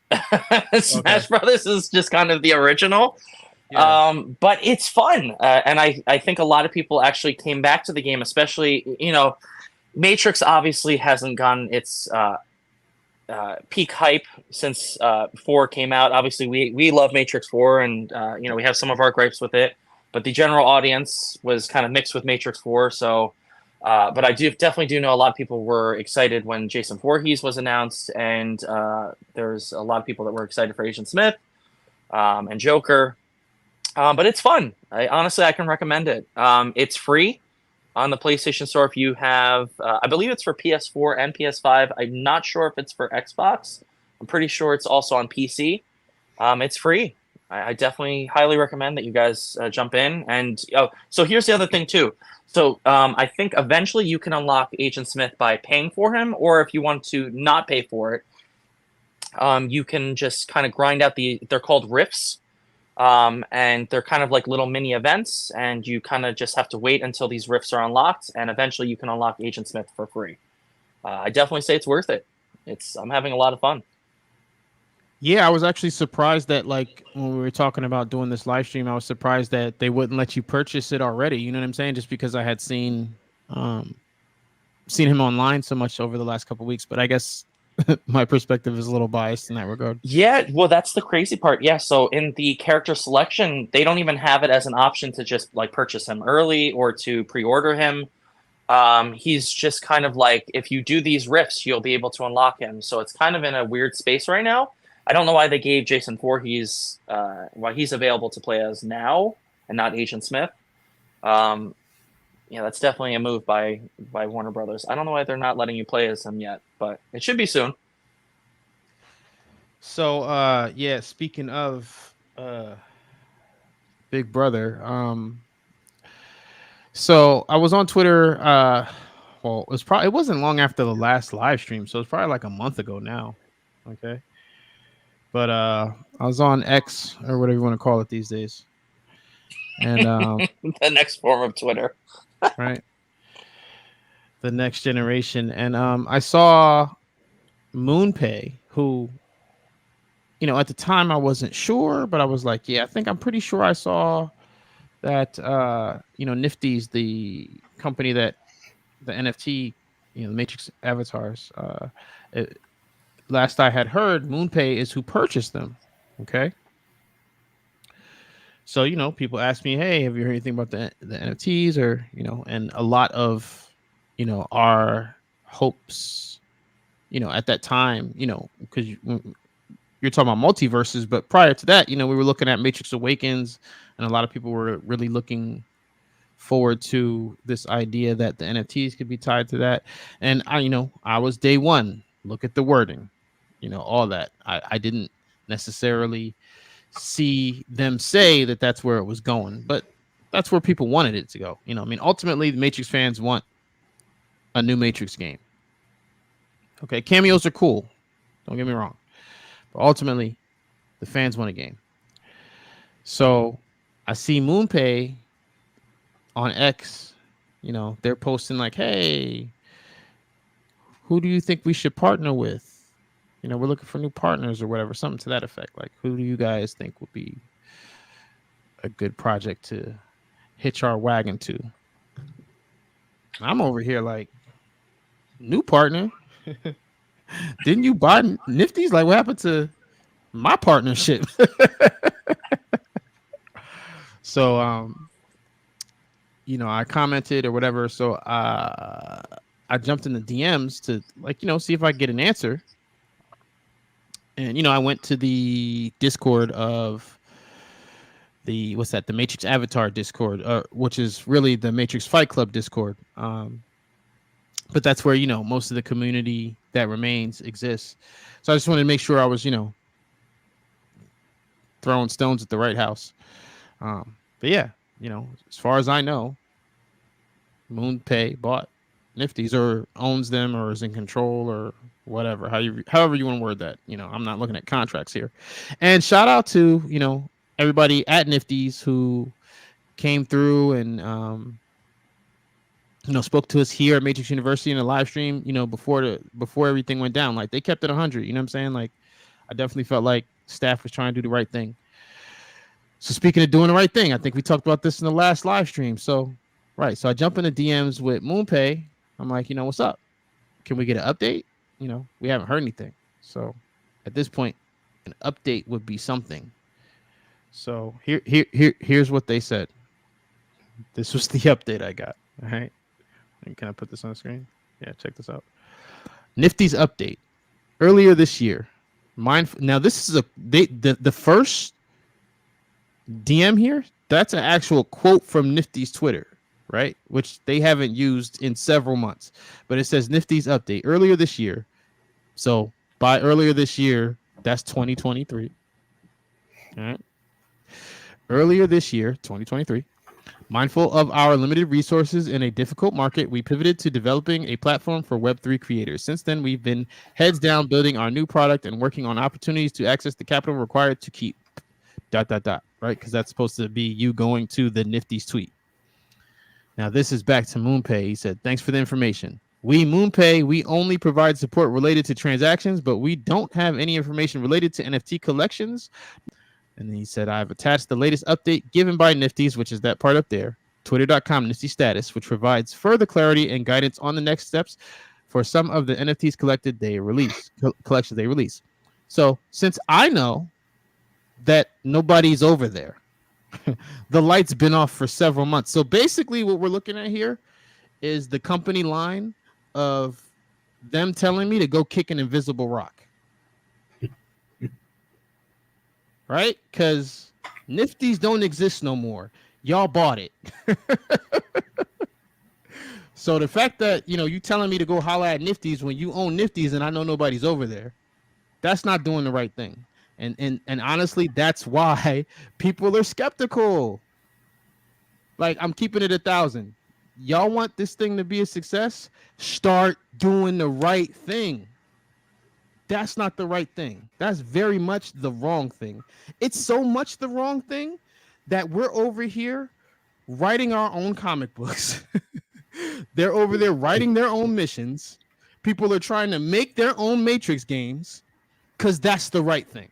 Smash Brothers is just kind of the original. Yeah. But it's fun. And I think a lot of people actually came back to the game, especially, Matrix obviously hasn't gotten its peak hype since 4 came out. Obviously, we love Matrix 4 and, we have some of our gripes with it. But the general audience was kind of mixed with Matrix 4, so... but I definitely do know a lot of people were excited when Jason Voorhees was announced, and there's a lot of people that were excited for Agent Smith and Joker. But it's fun. I can recommend it. It's free on the PlayStation Store if you have. I believe it's for PS4 and PS5. I'm not sure if it's for Xbox. I'm pretty sure it's also on PC. It's free. I definitely highly recommend that you guys jump in. And so here's the other thing too. So I think eventually you can unlock Agent Smith by paying for him, or if you want to not pay for it, you can just kind of grind out they're called rifts, and they're kind of like little mini events, and you kind of just have to wait until these rifts are unlocked, and eventually you can unlock Agent Smith for free. I definitely say it's worth it. I'm having a lot of fun. Yeah, I was actually surprised that, like, when we were talking about doing this live stream, I was surprised that they wouldn't let you purchase it already. You know what I'm saying? Just because I had seen him online so much over the last couple of weeks. But I guess my perspective is a little biased in that regard. Yeah, well, that's the crazy part. Yeah, so in the character selection, they don't even have it as an option to just like purchase him early or to pre-order him. He's just kind of like, if you do these rifts, you'll be able to unlock him. So it's kind of in a weird space right now. I don't know why they gave Jason Voorhees, why he's available to play as now and not Agent Smith. Yeah, that's definitely a move by Warner Brothers. I don't know why they're not letting you play as him yet, but it should be soon. So yeah, speaking of Big Brother, so I was on Twitter, well, it wasn't long after the last live stream, so it's probably like a month ago now. Okay. But I was on X or whatever you want to call it these days. And the next form of Twitter. Right. The next generation. And I saw MoonPay, who, you know, at the time I wasn't sure, but I was like, yeah, I think I'm pretty sure I saw that you know, Nifties, the company that the NFT, you know, the Matrix avatars, last I had heard, MoonPay is who purchased them. Okay. So, you know, people ask me, hey, have you heard anything about the NFTs, or, you know, and a lot of, you know, our hopes, you know, at that time, you know, because you're talking about multiverses, but prior to that, you know, we were looking at Matrix Awakens, and a lot of people were really looking forward to this idea that the NFTs could be tied to that. And I was day one. Look at the wording, you know, all that. I didn't necessarily see them say that that's where it was going, but that's where people wanted it to go. You know, I mean, ultimately the Matrix fans want a new Matrix game. Okay, cameos are cool, don't get me wrong, but ultimately the fans want a game. So I see MoonPay on X, you know, they're posting like, hey, who do you think we should partner with? You know, we're looking for new partners or whatever, something to that effect. Like, who do you guys think would be a good project to hitch our wagon to? I'm over here like, new partner? Didn't you buy Nifties? Like, what happened to my partnership? So, you know, I commented or whatever. So I jumped in the DMs to, like, you know, see if I could get an answer. And, you know, I went to the Discord of the Matrix Avatar Discord, which is really the Matrix Fight Club Discord. But that's where, you know, most of the community that remains exists. So I just wanted to make sure I was, you know, throwing stones at the right house. But yeah, you know, as far as I know, MoonPay bought Nifties or owns them or is in control or whatever, however you want to word that. You know, I'm not looking at contracts here. And shout out to, you know, everybody at Nifties who came through and you know, spoke to us here at Matrix University in a live stream, you know, before everything went down. Like, they kept it 100, you know what I'm saying? Like, I definitely felt like staff was trying to do the right thing. So speaking of doing the right thing, I think we talked about this in the last live stream. So right, so I jump into DMs with MoonPay. I'm like, you know, what's up? Can we get an update? You know, we haven't heard anything. So at this point, an update would be something. So here's what they said. This was the update I got. All right. And can I put this on the screen? Yeah, check this out. Nifty's update. Earlier this year. Now this is the first DM here. That's an actual quote from Nifty's Twitter, right? Which they haven't used in several months. But it says Nifty's update earlier this year. So by earlier this year, that's 2023. All right. Earlier this year, 2023. Mindful of our limited resources in a difficult market, we pivoted to developing a platform for Web3 creators. Since then, we've been heads down building our new product and working on opportunities to access the capital required to keep ... right? Because that's supposed to be you going to the Nifty's tweet. Now, this is back to MoonPay. He said, thanks for the information. We, MoonPay, we only provide support related to transactions, but we don't have any information related to NFT collections. And then he said, I've attached the latest update given by Nifties, which is that part up there, twitter.com Nifty status, which provides further clarity and guidance on the next steps for some of the NFTs collected they release collections they release. So since I know that nobody's over there, the light's been off for several months. So basically what we're looking at here is the company line of them telling me to go kick an invisible rock. Right? Because Nifties don't exist no more. Y'all bought it. So the fact that, you telling me to go holler at Nifties when you own Nifties and I know nobody's over there, that's not doing the right thing. And honestly, that's why people are skeptical. Like, I'm keeping it 1,000. Y'all want this thing to be a success? Start doing the right thing. That's not the right thing. That's very much the wrong thing. It's so much the wrong thing that we're over here writing our own comic books. They're over there writing their own missions. People are trying to make their own Matrix games because that's the right thing.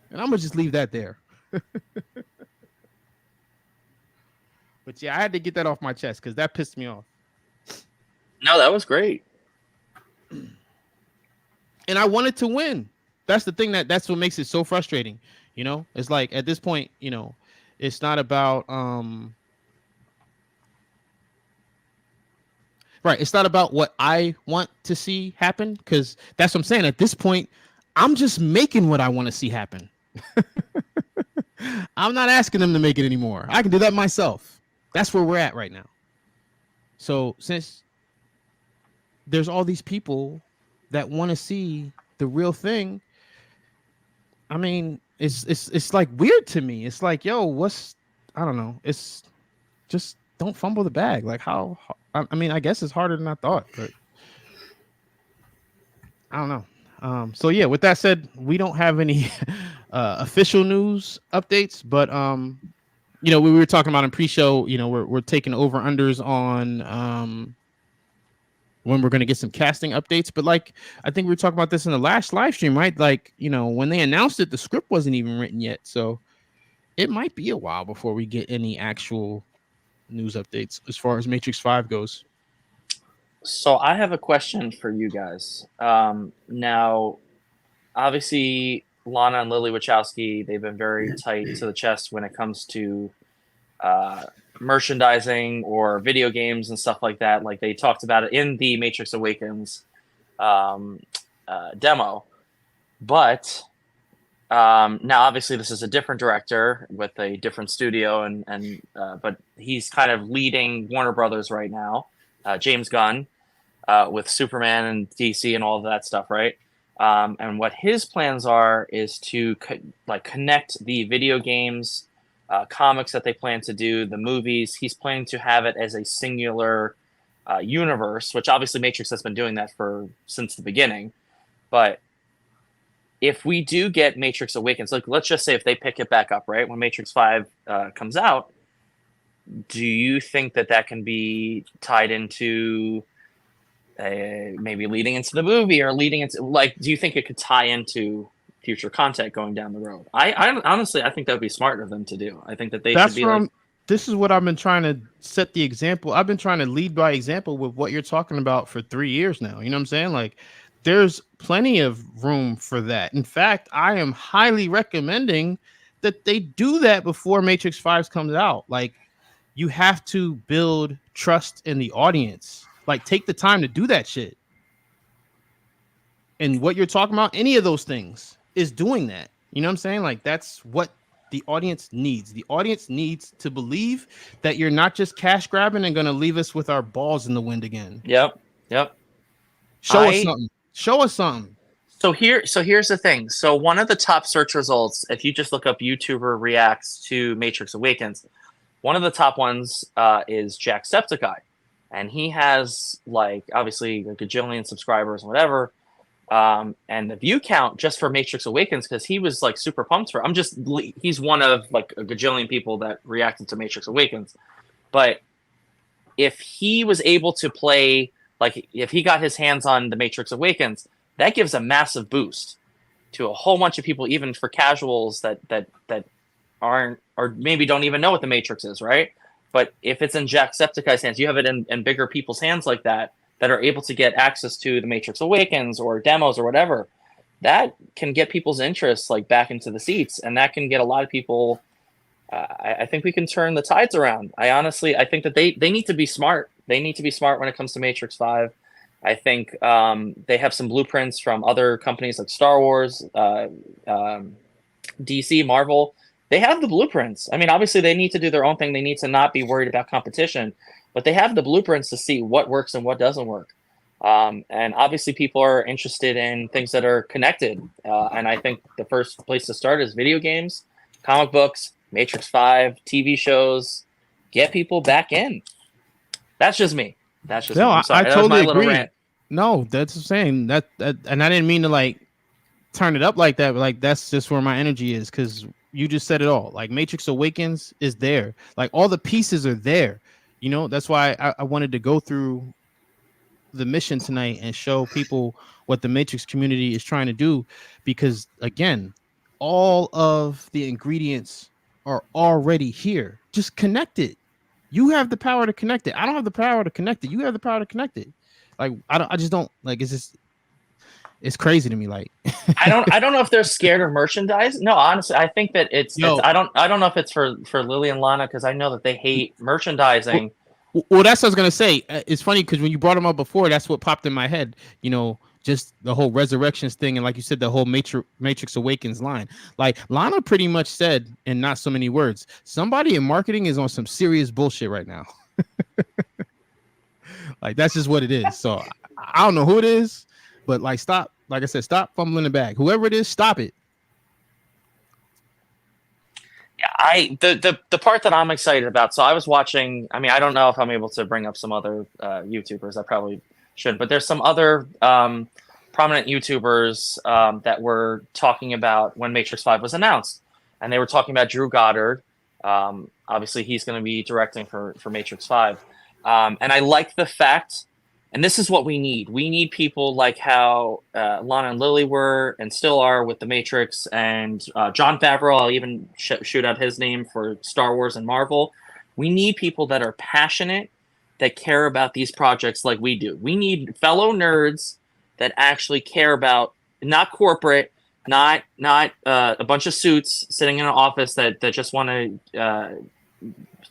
And I'm going to just leave that there. But yeah, I had to get that off my chest because that pissed me off. No, that was great. And I wanted to win. That's the thing that's what makes it so frustrating. It's like at this point, it's not about right. It's not about what I want to see happen, because that's what I'm saying. At this point, I'm just making what I want to see happen. I'm not asking them to make it anymore. I can do that myself. That's where we're at right now. So since there's all these people that want to see the real thing, I mean, it's like weird to me. It's like, yo, I don't know. It's just don't fumble the bag. Like how, I mean, I guess it's harder than I thought, but I don't know. So yeah, with that said, we don't have any official news updates, but we were talking about in pre-show, we're taking over unders on when we're going to get some casting updates. But like, I think we were talking about this in the last live stream, right? Like, when they announced it, the script wasn't even written yet. So it might be a while before we get any actual news updates as far as Matrix 5 goes. So I have a question for you guys. Now, obviously, Lana and Lily Wachowski, they've been very tight to the chest when it comes to merchandising or video games and stuff like that. Like they talked about it in the Matrix Awakens demo. But now, obviously, this is a different director with a different studio, but he's kind of leading Warner Brothers right now, James Gunn, with Superman and DC and all of that stuff, right? And what his plans are is to connect the video games, comics that they plan to do, the movies. He's planning to have it as a singular universe, which obviously Matrix has been doing that since the beginning. But if we do get Matrix Awakens, like let's just say if they pick it back up, right, when Matrix 5 comes out, do you think that can be tied into maybe leading into the movie or leading into, like, do you think it could tie into future content going down the road? I honestly, I think that would be smart of them to do. I think that they should be this is what I've been trying to set the example. I've been trying to lead by example with what you're talking about for 3 years now. You know what I'm saying? Like, there's plenty of room for that. In fact, I am highly recommending that they do that before Matrix 5 comes out. Like, you have to build trust in the audience. Like, take the time to do that shit. And what you're talking about, any of those things is doing that. You know what I'm saying? Like, that's what the audience needs. The audience needs to believe that you're not just cash grabbing and going to leave us with our balls in the wind again. Yep. Show us something. Show us something. So here's the thing. So one of the top search results, if you just look up YouTuber reacts to Matrix Awakens, one of the top ones is Jacksepticeye. And he has, like, obviously a gajillion subscribers and whatever. And the view count just for Matrix Awakens, because he was like super pumped for it. He's one of like a gajillion people that reacted to Matrix Awakens. But if he was able to play, like if he got his hands on the Matrix Awakens, that gives a massive boost to a whole bunch of people, even for casuals that aren't, or maybe don't even know what the Matrix is, right? But if it's in Jacksepticeye's hands, you have it in bigger people's hands like that, that are able to get access to the Matrix Awakens or demos or whatever, that can get people's interest like back into the seats, and that can get a lot of people. I think we can turn the tides around. I think that they need to be smart. They need to be smart when it comes to Matrix 5. I think they have some blueprints from other companies like Star Wars, DC, Marvel. They have the blueprints. I mean, obviously they need to do their own thing. They need to not be worried about competition, but they have the blueprints to see what works and what doesn't work. And obviously people are interested in things that are connected. And I think the first place to start is video games, comic books, Matrix 5, TV shows, get people back in. That's just me. That's just me. I'm sorry. I That was my totally little agree. rant. No, that's the same. That and I didn't mean to like turn it up like that, but like that's just where my energy is, because you just said it all. Like Matrix Awakens is there. Like all the pieces are there. You know, that's why I wanted to go through the mission tonight and show people what the Matrix community is trying to do, because again, all of the ingredients are already here. Just connect it. You have the power to connect it. I don't have the power to connect it. You have the power to connect it. Like I just don't like. It's crazy to me. Like I don't know if they're scared of merchandise. No, honestly, I think that it's I don't know if it's for Lily and Lana, because I know that they hate merchandising. Well, that's what I was gonna say. It's funny because when you brought them up before, that's what popped in my head. You know, just the whole Resurrections thing, and like you said, the whole Matrix Awakens line. Like Lana pretty much said, in not so many words, somebody in marketing is on some serious bullshit right now. Like that's just what it is. So I don't know who it is, but like stop. Like I said, stop fumbling the bag. Whoever it is, stop it. Yeah, the part that I'm excited about. So I was watching. I mean, I don't know if I'm able to bring up some other YouTubers. I probably should, but there's some other prominent YouTubers that were talking about when Matrix 5 was announced, and they were talking about Drew Goddard. Obviously, he's going to be directing for Matrix 5, and I like the fact. And this is what we need. We need people like how Lana and Lily were and still are with The Matrix, and Jon Favreau. I'll even shoot out his name for Star Wars and Marvel. We need people that are passionate, that care about these projects like we do. We need fellow nerds that actually care about, not corporate, not a bunch of suits sitting in an office that just want to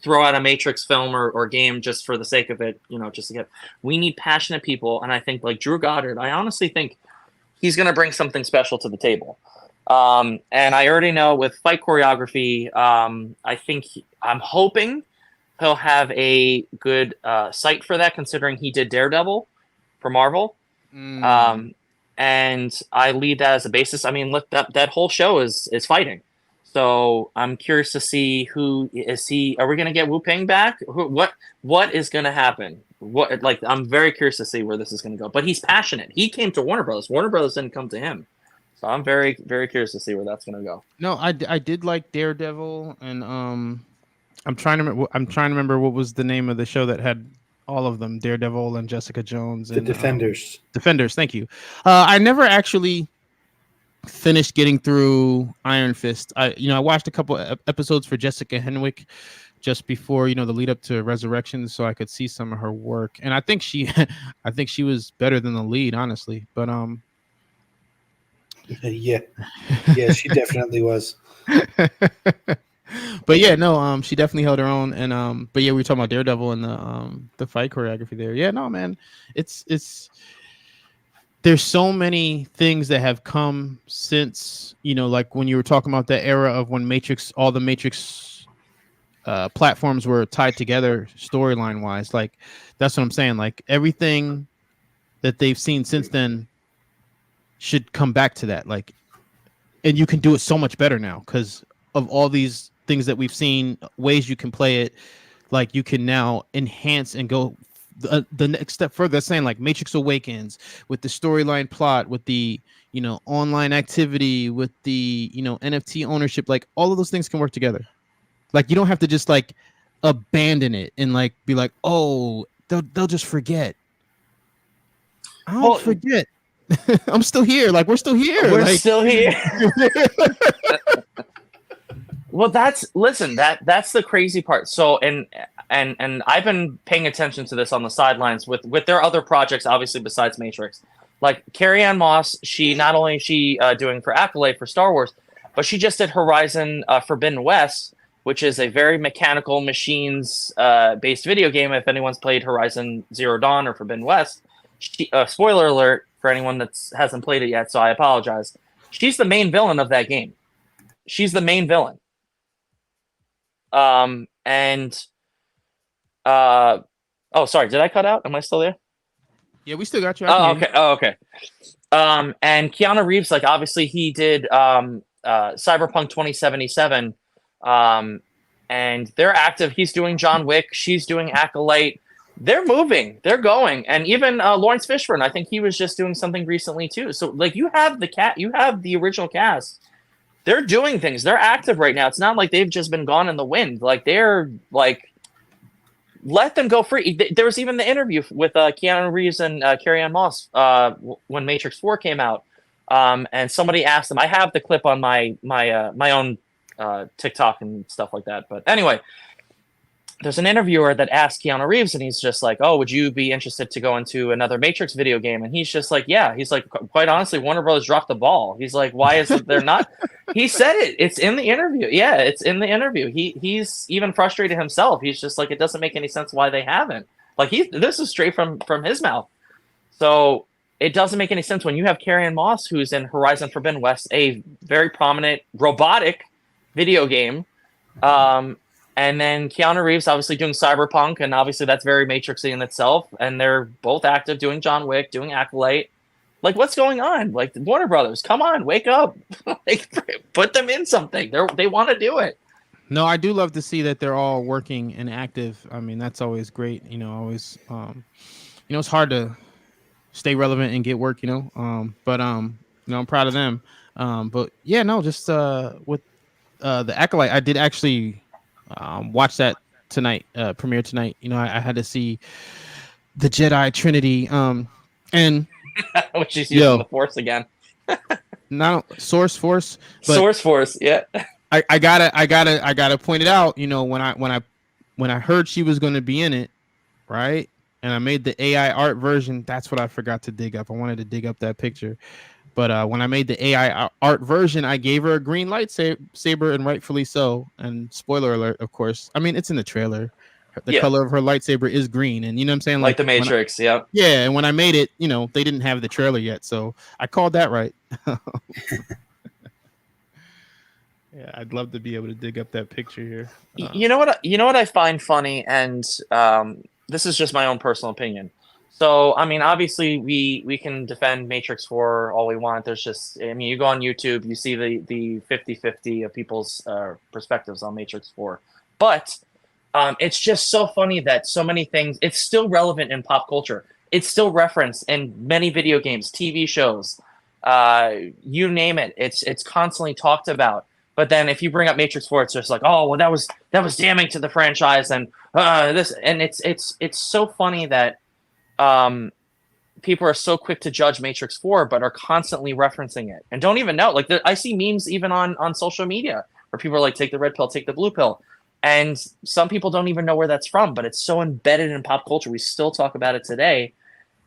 throw out a Matrix film or game just for the sake of it, you know, just to get. We need passionate people, and I think like Drew Goddard, I honestly think he's going to bring something special to the table. And I already know with fight choreography, I think I'm hoping he'll have a good site for that, considering he did Daredevil for Marvel. And I lead that as a basis. I mean, look, that whole show is fighting. So I'm curious to see who is he. Are we going to get Wu Ping back? What is going to happen? I'm very curious to see where this is going to go. But he's passionate. He came to Warner Brothers. Warner Brothers didn't come to him. So I'm very, very curious to see where that's going to go. No, I did like Daredevil, and I'm trying to remember what was the name of the show that had all of them: Daredevil and Jessica Jones. The and Defenders. Defenders. Thank you. I never actually finished getting through Iron Fist. I watched a couple episodes for Jessica Henwick just before, the lead up to Resurrection, so I could see some of her work. And I think she was better than the lead, honestly. But yeah, she definitely was. But yeah, no, she definitely held her own. And but yeah, we were talking about Daredevil and the fight choreography there. Yeah, no, man, it's there's so many things that have come since, like when you were talking about that era of when all the Matrix platforms were tied together storyline wise. Like, that's what I'm saying. Like, everything that they've seen since then should come back to that. Like, and you can do it so much better now because of all these things that we've seen, ways you can play it. Like, you can now enhance and go the next step further. Saying like Matrix Awakens with the storyline plot, with the online activity, with the NFT ownership, like all of those things can work together. Like, you don't have to just like abandon it and like be like, oh, they'll just forget. I don't forget. I'm still here. Like, we're still here. We're like, still here. Well, that's the crazy part. So and I've been paying attention to this on the sidelines with their other projects, obviously besides Matrix. Like Carrie Ann Moss, she not only is she doing for Accolade for Star Wars, but she just did Horizon Forbidden West, which is a very mechanical machines based video game. If anyone's played Horizon Zero Dawn or Forbidden West, spoiler alert for anyone that hasn't played it yet, so I apologize. She's the main villain of that game. She's the main villain. Oh, sorry, did I cut out? Am I still there? Yeah, we still got you. Oh, okay. Oh, okay. And Keanu Reeves, like obviously he did Cyberpunk 2077. And they're active. He's doing John Wick. She's doing Acolyte. They're moving. They're going. And even Lawrence Fishburne, I think he was just doing something recently too. So like you have the original cast. They're doing things. They're active right now. It's not like they've just been gone in the wind. Like they're like, let them go free. There was even the interview with Keanu Reeves and Carrie Ann Moss when Matrix 4 came out. And somebody asked them, I have the clip on my own TikTok and stuff like that. But anyway, there's an interviewer that asked Keanu Reeves and he's just like, oh, would you be interested to go into another Matrix video game? And he's just like, yeah. He's like, quite honestly, Warner Brothers dropped the ball. He's like, why is it they're not? He said it. It's in the interview. Yeah, it's in the interview. He's even frustrated himself. He's just like, it doesn't make any sense why they haven't. Like this is straight from his mouth. So it doesn't make any sense when you have Carrie Ann Moss, who's in Horizon Forbidden West, a very prominent robotic video game. And then Keanu Reeves obviously doing Cyberpunk, and obviously that's very Matrixy in itself. And they're both active doing John Wick, doing Acolyte. Like, what's going on? Like, Warner Brothers, come on, wake up. Like, put them in something. They want to do it. No, I do love to see that they're all working and active. I mean, that's always great. You know, always, it's hard to stay relevant and get work, but I'm proud of them. But yeah, no, just with the Acolyte, I did actually watch that tonight, premiere tonight. I had to see the Jedi Trinity, and which she's using the Force again. Not Source Force, but Source Force, yeah. I gotta point it out. When I heard she was going to be in it, right, and I made the AI art version. That's what I forgot to dig up. I wanted to dig up that picture. But when I made the AI art version, I gave her a green lightsaber, and rightfully so. And spoiler alert, of course. I mean, it's in the trailer. The color of her lightsaber is green, and you know what I'm saying? Like the Matrix, yeah. Yeah, and when I made it, they didn't have the trailer yet, so I called that right. Yeah, I'd love to be able to dig up that picture here. You know what I find funny, and this is just my own personal opinion. So, I mean, obviously, we can defend Matrix 4 all we want. There's just, I mean, you go on YouTube, you see the 50-50 of people's perspectives on Matrix 4. But it's just so funny that so many things, it's still relevant in pop culture. It's still referenced in many video games, TV shows, you name it. It's constantly talked about. But then if you bring up Matrix 4, it's just like, oh, well, that was damning to the franchise, and this, and it's so funny that people are so quick to judge Matrix 4, but are constantly referencing it and don't even know. Like, I see memes even on social media where people are like, take the red pill, take the blue pill. And some people don't even know where that's from, but it's so embedded in pop culture. We still talk about it today,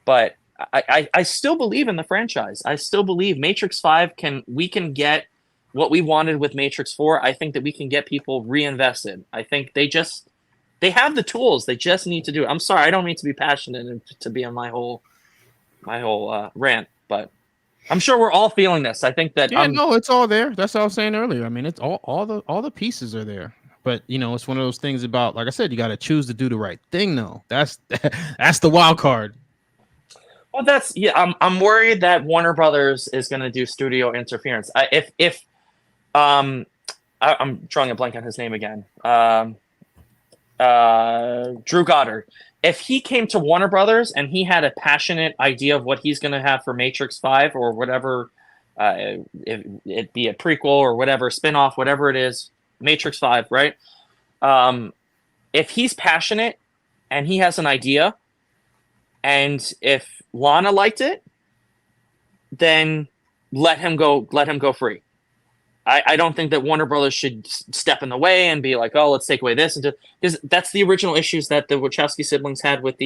but I still believe in the franchise. I still believe Matrix 5 we can get what we wanted with Matrix 4. I think that we can get people reinvested. I think they have the tools. They just need to do it. I'm sorry, I don't mean to be passionate and to be on my whole rant, but I'm sure we're all feeling this. I think that no, it's all there. That's what I was saying earlier. I mean, it's all the pieces are there. But it's one of those things about, like I said, you got to choose to do the right thing. though. That's the wild card. Well, I'm worried that Warner Brothers is going to do studio interference. I'm drawing a blank on his name again. Drew Goddard. If he came to Warner Brothers and he had a passionate idea of what he's going to have for Matrix 5 or whatever, if it be a prequel or whatever, spinoff, whatever it is, Matrix 5, right? If he's passionate and he has an idea, and if Lana liked it, then let him go free. I don't think that Warner Brothers should step in the way and be like, oh, let's take away this, because that's the original issues that the Wachowski siblings had with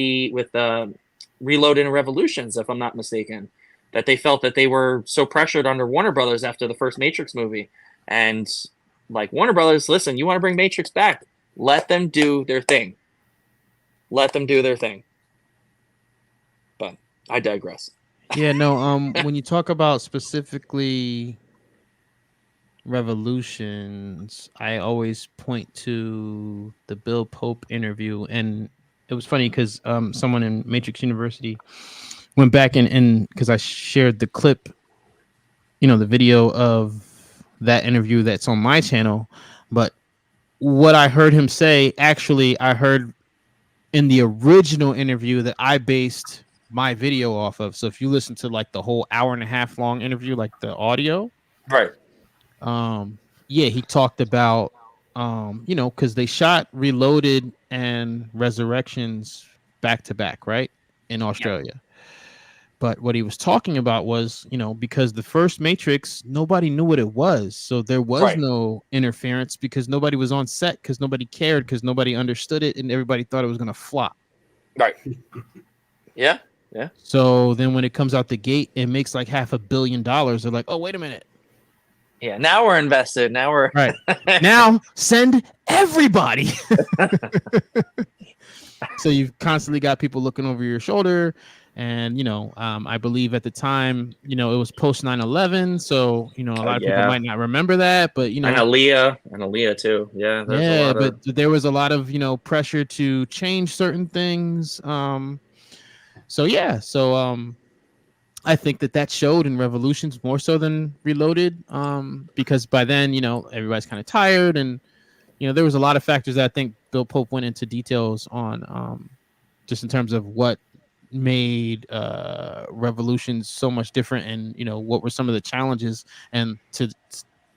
Reloaded and Revolutions, if I'm not mistaken, that they felt that they were so pressured under Warner Brothers after the first Matrix movie, and like, Warner Brothers, listen, you want to bring Matrix back, let them do their thing. Let them do their thing. But I digress. Yeah, no. When you talk about specifically Revolutions, I always point to the Bill Pope interview, and it was funny because someone in Matrix University went back and because I shared the clip, the video of that interview that's on my channel, but what I heard him say, actually, I heard in the original interview that I based my video off of. So if you listen to like the whole 1.5 hour long interview, like the audio, right? Yeah, he talked about because they shot Reloaded and Resurrections back to back, right, in Australia. But what he was talking about was, because the first Matrix, nobody knew what it was. So there was no interference because nobody was on set, because nobody cared, because nobody understood it, and everybody thought it was going to flop. Right. Yeah. Yeah. So then when it comes out the gate, it makes like $500 million. They're like, oh, wait a minute. Yeah. Now we're invested. Now we're right. Now send everybody. So you've constantly got people looking over your shoulder. And, I believe at the time, it was post 9/11. So, a lot of people might not remember that, but, and Aaliyah too. Yeah. Yeah. But there was a lot of, pressure to change certain things. So, yeah. So, I think that showed in Revolutions more so than Reloaded, because by then, everybody's kind of tired. And, there was a lot of factors that I think Bill Pope went into details on, just in terms of what made Revolutions so much different, and what were some of the challenges. And to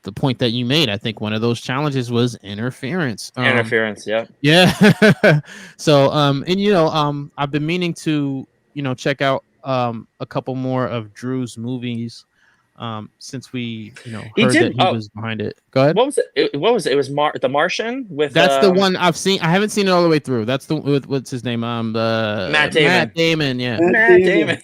the point that you made, I think one of those challenges was interference. Yeah. So I've been meaning to check out a couple more of Drew's movies, since we heard that he was behind it. Go ahead. What was it? It was The Martian with. That's the one I've seen. I haven't seen it all the way through. That's the what's his name? Matt Damon. Matt Damon. Yeah. Matt Damon.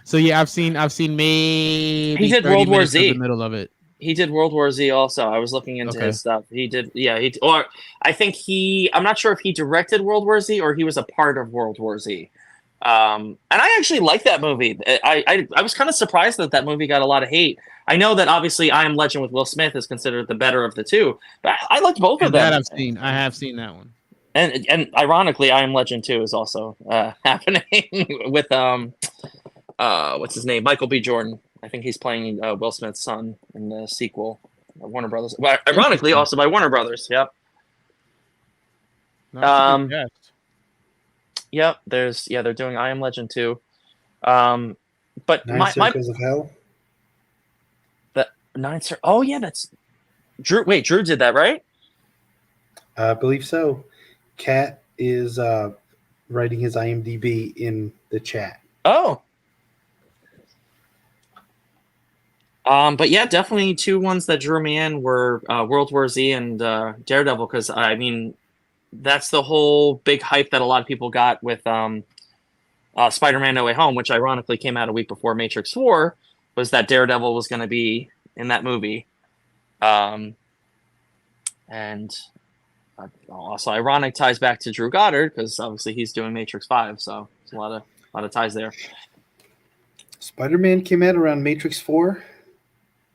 So yeah, I've seen maybe he did World War Z. In the middle of it. He did World War Z also. I was looking into his stuff. He did. Yeah. I think I'm not sure if he directed World War Z or he was a part of World War Z. And I actually like that movie. I was kind of surprised that movie got a lot of hate. I know that obviously I Am Legend with Will Smith is considered the better of the two, but I liked both of them. That I have seen that one. And ironically, I Am Legend 2 is also happening with what's his name, Michael B. Jordan. I think he's playing Will Smith's son in the sequel, Warner Brothers. Well, ironically, also by Warner Brothers. Yep. Yep, they're doing I Am Legend 2. But Nine Circles of Hell. Oh yeah, that's Drew. Wait, Drew did that, right? I believe so. Kat is writing his IMDb in the chat. Oh. But yeah, definitely two ones that drew me in were World War Z and Daredevil, because I mean, that's the whole big hype that a lot of people got with Spider-Man No Way Home, which ironically came out a week before Matrix 4, was that Daredevil was going to be in that movie. And also ironic ties back to Drew Goddard, because obviously he's doing Matrix 5, so there's a lot of ties there. Spider-Man came out around Matrix 4?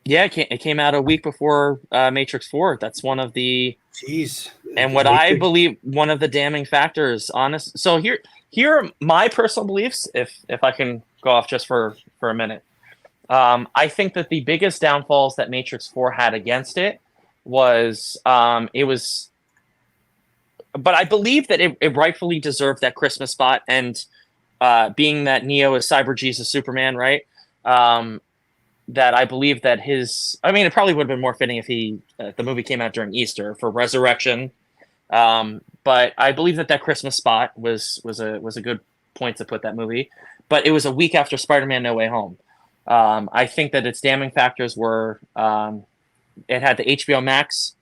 Yeah, it came out a week before Matrix 4. That's one of the... Jeez. And what I believe one of the damning factors, honest. So here are my personal beliefs, if I can go off just for a minute. I think that the biggest downfalls that Matrix 4 had against it was it was... But I believe that it rightfully deserved that Christmas spot, and being that Neo is Cyber Jesus Superman, right? That I believe that it probably would have been more fitting if the movie came out during Easter for Resurrection. But I believe that Christmas spot was a good point to put that movie. But it was a week after Spider-Man No Way Home. I think that its damning factors were it had the HBO Max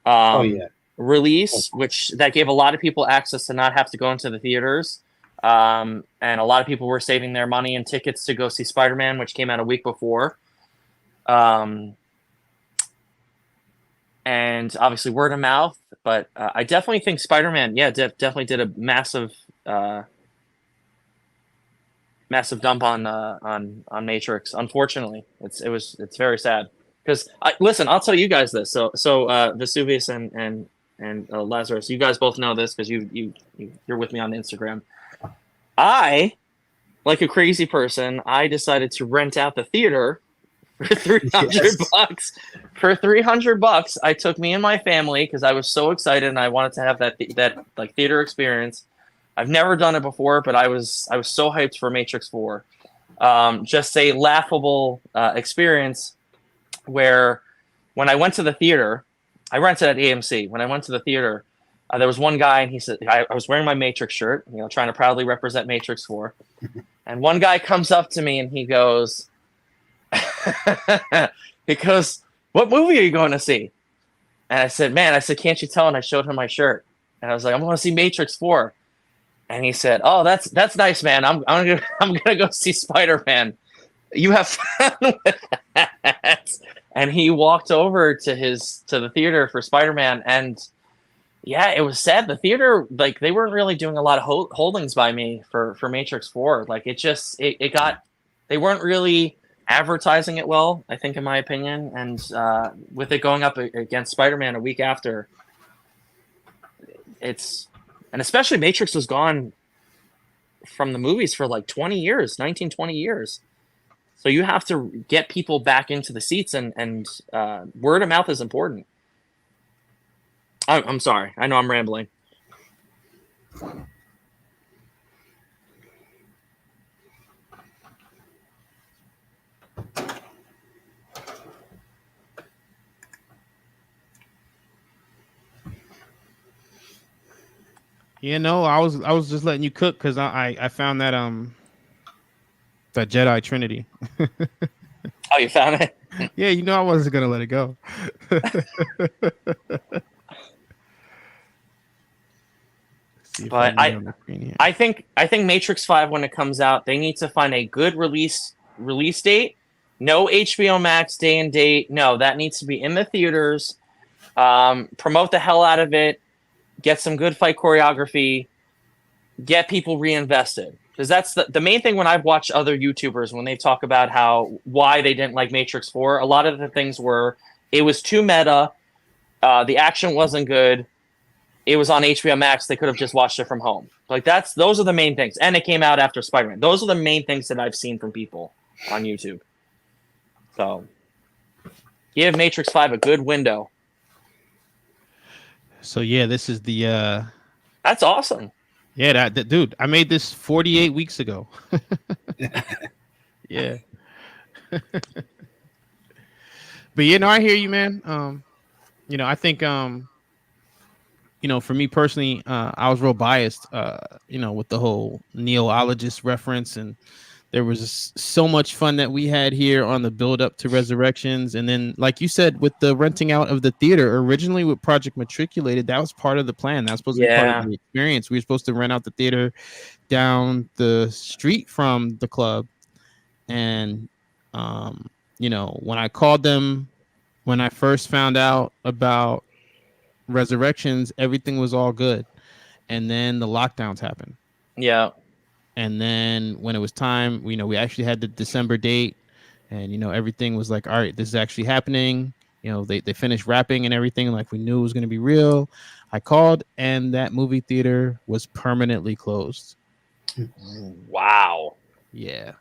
Oh yeah. release, which that gave a lot of people access to not have to go into the theaters. And a lot of people were saving their money and tickets to go see Spider-Man, which came out a week before. And obviously word of mouth, but I definitely think Spider-Man, definitely did a massive dump on Matrix. Unfortunately, it's very sad because listen, I'll tell you guys this. So Vesuvius and Lazarus, you guys both know this because you're with me on Instagram. I, like a crazy person, I decided to rent out the theater for $300. For $300, I took me and my family because I was so excited and I wanted to have that like theater experience. I've never done it before, but I was so hyped for Matrix 4. Just a laughable experience where when I went to the theater, I rented at AMC. When I went to the theater, there was one guy and he said, I was wearing my Matrix shirt, trying to proudly represent Matrix 4. And one guy comes up to me and he goes, "What movie are you going to see?" And I said, "Can't you tell?" And I showed him my shirt. And I was like, "I'm going to see Matrix 4." And he said, "Oh, that's nice, man. I'm gonna go see Spider-Man. You have fun with that." And he walked over to the theater for Spider-Man, and yeah, it was sad. The theater, like, they weren't really doing a lot of holdings by me for Matrix 4. Like, they weren't really advertising it well, I think, in my opinion. And with it going up against Spider-Man a week after, and especially Matrix was gone from the movies for like 20 years. So you have to get people back into the seats, and word of mouth is important. I'm sorry. I know I'm rambling. I was just letting you cook because I found that that Jedi Trinity. Oh, you found it? Yeah, I wasn't gonna let it go. But I think Matrix 5, when it comes out, they need to find a good release date. No HBO Max day and date. No, that needs to be in the theaters. Promote the hell out of it. Get some good fight choreography. Get people reinvested. Because that's the main thing when I've watched other YouTubers, when they talk about why they didn't like Matrix 4, a lot of the things were it was too meta, the action wasn't good, it was on HBO Max, they could have just watched it from home. Like those are the main things. And it came out after Spider-Man. Those are the main things that I've seen from people on YouTube. So give Matrix 5 a good window. So yeah, this is the That's awesome. Yeah, that dude, I made this 48 weeks ago. Yeah. But I hear you, man. I think for me personally, I was real biased, with the whole neologist reference, and there was so much fun that we had here on the build up to Resurrections. And then, like you said, with the renting out of the theater originally with Project Matriculated, that was part of the plan. That was supposed to be part of the experience. We were supposed to rent out the theater down the street from the club. And, when I called them, when I first found out about Resurrections, everything was all good. And then the lockdowns happened. Yeah. And then when it was time, we actually had the December date, and everything was like, all right, this is actually happening. They finished wrapping and everything, like we knew it was going to be real. I called, and that movie theater was permanently closed. Wow. Yeah.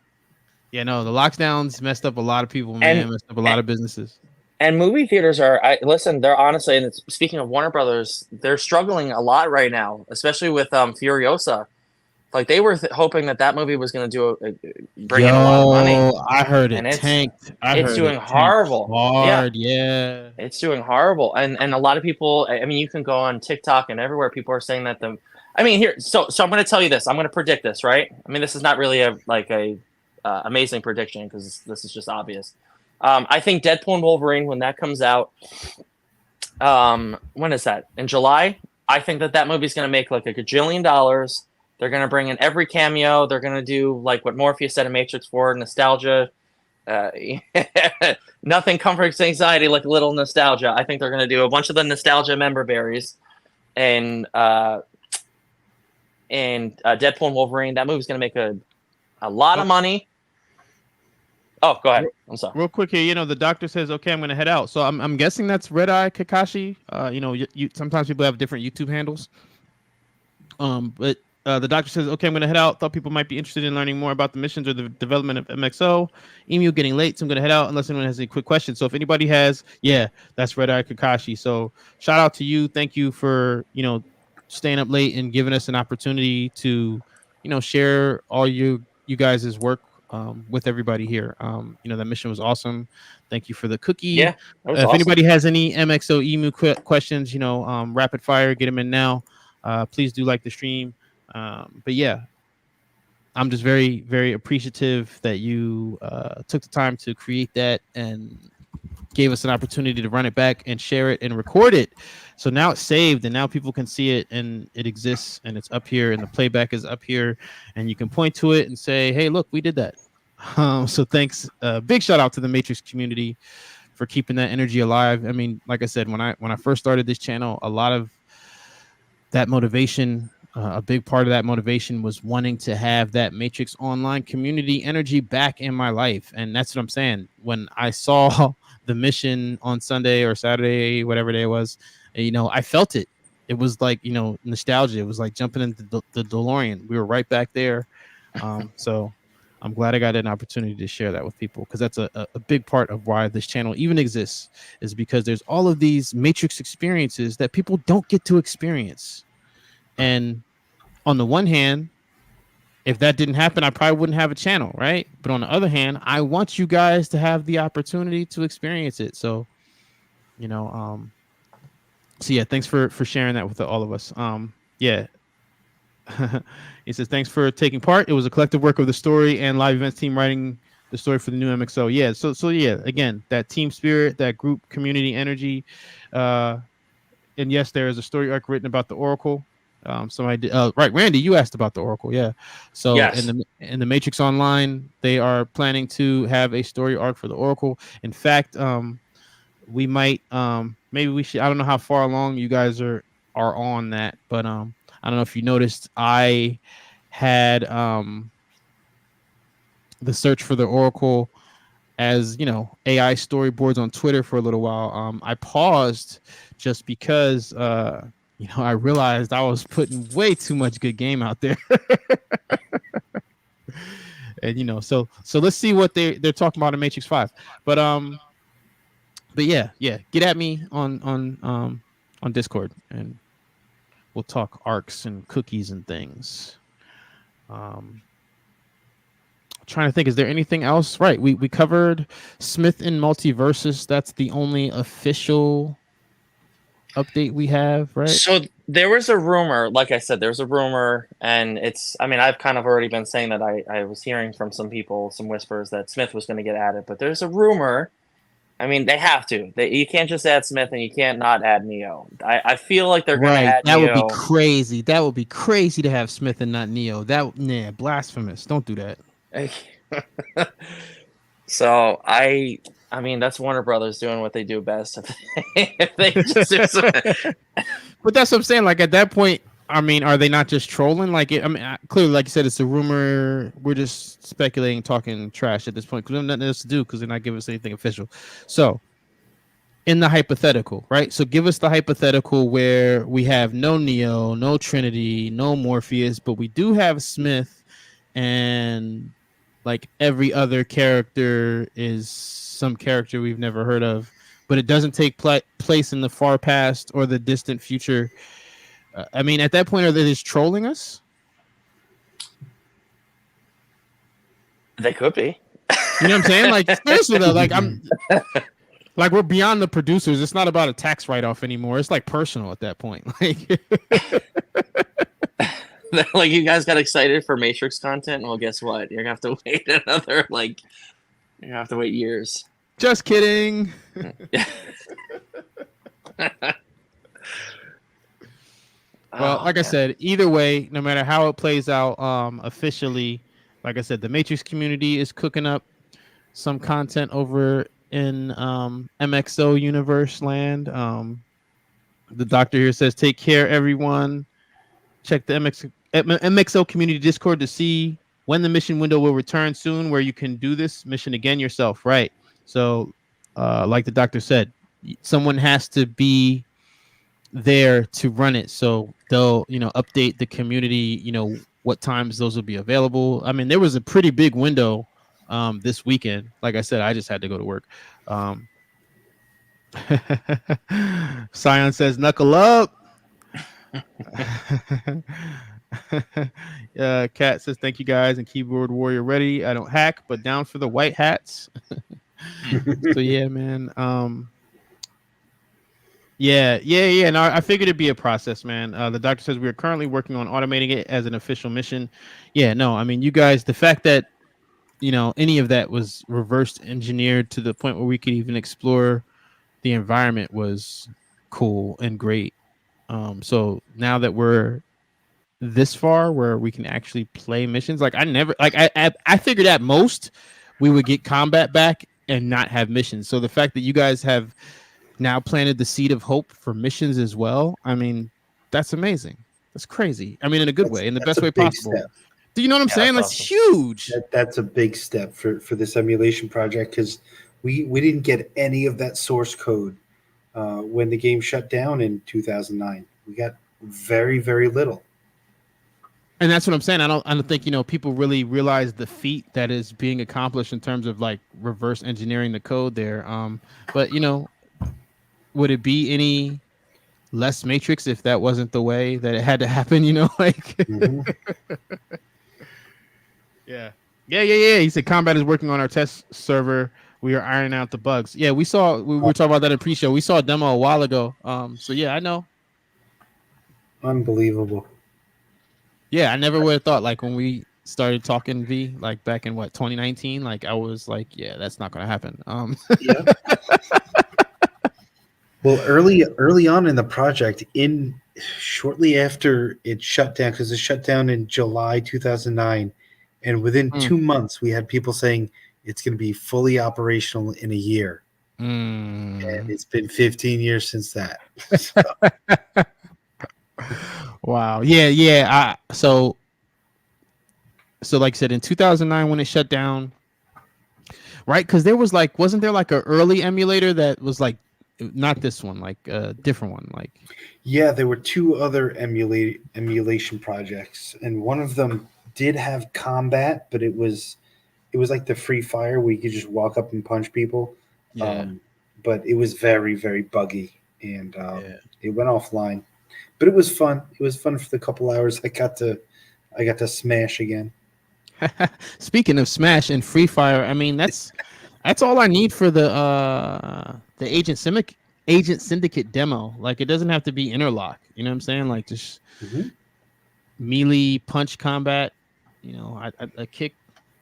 The lockdowns messed up a lot of people, man. Messed up a lot of businesses. And movie theaters they're honestly, and speaking of Warner Brothers, they're struggling a lot right now, especially with Furiosa. Like they were hoping that movie was going to bring in a lot of money. I heard it tanked. It's doing horrible. Hard, yeah. It's doing horrible, and a lot of people. I mean, you can go on TikTok and everywhere. People are saying that So I'm going to tell you this. I'm going to predict this, right? I mean, this is not really a amazing prediction because this is just obvious. I think Deadpool and Wolverine, when that comes out, when is that? In July? I think that movie's going to make like $1 gajillion. They're going to bring in every cameo. They're going to do like what Morpheus said in Matrix 4, nostalgia. Nothing comforts anxiety like a little nostalgia. I think they're going to do a bunch of the nostalgia member berries. And Deadpool and Wolverine, that movie's going to make a lot of money. Oh, go ahead. I'm sorry. Real quick here, the doctor says, "Okay, I'm going to head out." So I'm guessing that's Red Eye Kakashi. You sometimes people have different YouTube handles. But the doctor says, "Okay, I'm going to head out. Thought people might be interested in learning more about the missions or the development of MxO. Emu getting late, so I'm going to head out unless anyone has any quick questions." So if anybody has, that's Red Eye Kakashi. So shout out to you. Thank you for staying up late and giving us an opportunity to share all you guys' work with everybody here. That mission was awesome. Thank you for the cookie. Yeah, that was if awesome. anybody has any MxO Emu questions, rapid fire, get them in now. Please do like the stream. But yeah, I'm just very, very appreciative that you took the time to create that and gave us an opportunity to run it back and share it and record it. So now it's saved and now people can see it and it exists and it's up here and the playback is up here and you can point to it and say, "Hey, look, we did that." So thanks. Big shout out to the Matrix community for keeping that energy alive. I mean, like I said, when I first started this channel, a lot of that motivation, a big part of that motivation was wanting to have that Matrix online community energy back in my life. And that's what I'm saying. When I saw the mission on Sunday or Saturday, whatever day it was, I felt it. It was like, nostalgia. It was like jumping into the DeLorean. We were right back there. So I'm glad I got an opportunity to share that with people because that's a big part of why this channel even exists, is because there's all of these Matrix experiences that people don't get to experience. And on the one hand, if that didn't happen, I probably wouldn't have a channel, right? But on the other hand, I want you guys to have the opportunity to experience it. So, so yeah, thanks for sharing that with all of us. He says, "Thanks for taking part. It was a collective work of the story and live events team writing the story for the new MxO." Yeah. So yeah, again, that team spirit, that group community energy. And yes, there is a story arc written about the Oracle. Somebody did, right, Randy, you asked about the Oracle. Yeah. So yes. in the Matrix Online, they are planning to have a story arc for the Oracle. In fact, we might maybe we should, I don't know how far along you guys are on that, but I don't know if you noticed, I had the search for the Oracle as AI storyboards on Twitter for a little while. I paused just because I realized I was putting way too much good game out there. And so let's see what they're talking about in Matrix 5. But yeah, get at me on Discord and we'll talk arcs and cookies and things. Trying to think, is there anything else? Right, we covered Smith in Multiverses. That's the only official update we have, right? So there was a rumor, like I said, there's a rumor, and I've kind of already been saying that I was hearing from some people, some whispers that Smith was going to get added, but there's a rumor. They have to. You can't just add Smith and you can't not add Neo. I feel like they're going to add Neo. That would be crazy. That would be crazy to have Smith and not Neo. Blasphemous. Don't do that. So that's Warner Brothers doing what they do best. If they just do something. But that's what I'm saying. Like at that point, are they not just trolling? Like, clearly, like you said, it's a rumor. We're just speculating, talking trash at this point because we have nothing else to do because they're not giving us anything official. So, in the hypothetical, right? So, give us the hypothetical where we have no Neo, no Trinity, no Morpheus, but we do have Smith, and like every other character is some character we've never heard of, but it doesn't take place in the far past or the distant future. At that point, are they just trolling us? They could be. You know what I'm saying? Like, seriously though, like we're beyond the producers. It's not about a tax write-off anymore. It's like personal at that point. Like, Like, you guys got excited for Matrix content. Well, guess what? You're gonna have to wait another like. You're gonna have to wait years. Just kidding. Well, Oh, like I man. said, either way, no matter how it plays out, officially, like I said, the Matrix community is cooking up some content over in MxO universe land. The doctor here says, "Take care, everyone. Check the MxO community Discord to see when the mission window will return soon, where you can do this mission again yourself." Right. So, like the doctor said, someone has to be there to run it, so they'll update the community, what times those will be available. I mean, there was a pretty big window this weekend. Like I said, I just had to go to work. Scion says, "Knuckle up." Cat says, "Thank you guys," and Keyboard Warrior ready. I don't hack, but down for the white hats. So yeah, man. Yeah. No, I figured it'd be a process, man. The doctor says we are currently working on automating it as an official mission. Yeah, no, I mean, you guys, the fact that any of that was reverse engineered to the point where we could even explore the environment was cool and great. So now that we're this far where we can actually play missions, like I figured at most we would get combat back and not have missions. So the fact that you guys have now planted the seed of hope for missions as well, I mean, that's amazing. That's crazy. I mean, in a good way, in the best way possible. Step. Do you know what I'm saying? That's huge. That's a big step for this emulation project, because we didn't get any of that source code when the game shut down in 2009. We got very, very little. And that's what I'm saying. I don't think people really realize the feat that is being accomplished in terms of like reverse engineering the code there. But would it be any less Matrix if that wasn't the way that it had to happen? Like. Yeah. He said combat is working on our test server. We are ironing out the bugs. Yeah, we were talking about that in pre-show. We saw a demo a while ago. So yeah, I know. Unbelievable. Yeah, I never would have thought, like, when we started talking V, like back in 2019, like I was like, yeah, that's not gonna happen. Yeah. Well, early on in the project, shortly after it shut down, because it shut down in July 2009, and within 2 months we had people saying it's going to be fully operational in a year. And it's been 15 years since that. Wow. Yeah. So like I said, in 2009 when it shut down, right? Because there was wasn't there like an early emulator that was like, not this one, like a different one, like. Yeah, there were 2 other emulation projects, and one of them did have combat, but it was like the Free Fire where you could just walk up and punch people. Yeah. But it was very, very buggy, and it went offline. But it was fun. It was fun for the couple hours I got to smash again. Speaking of Smash and Free Fire, I mean that's all I need for the Agent Syndicate demo. Like, it doesn't have to be interlock. You know what I'm saying? Like, just melee punch combat. A kick,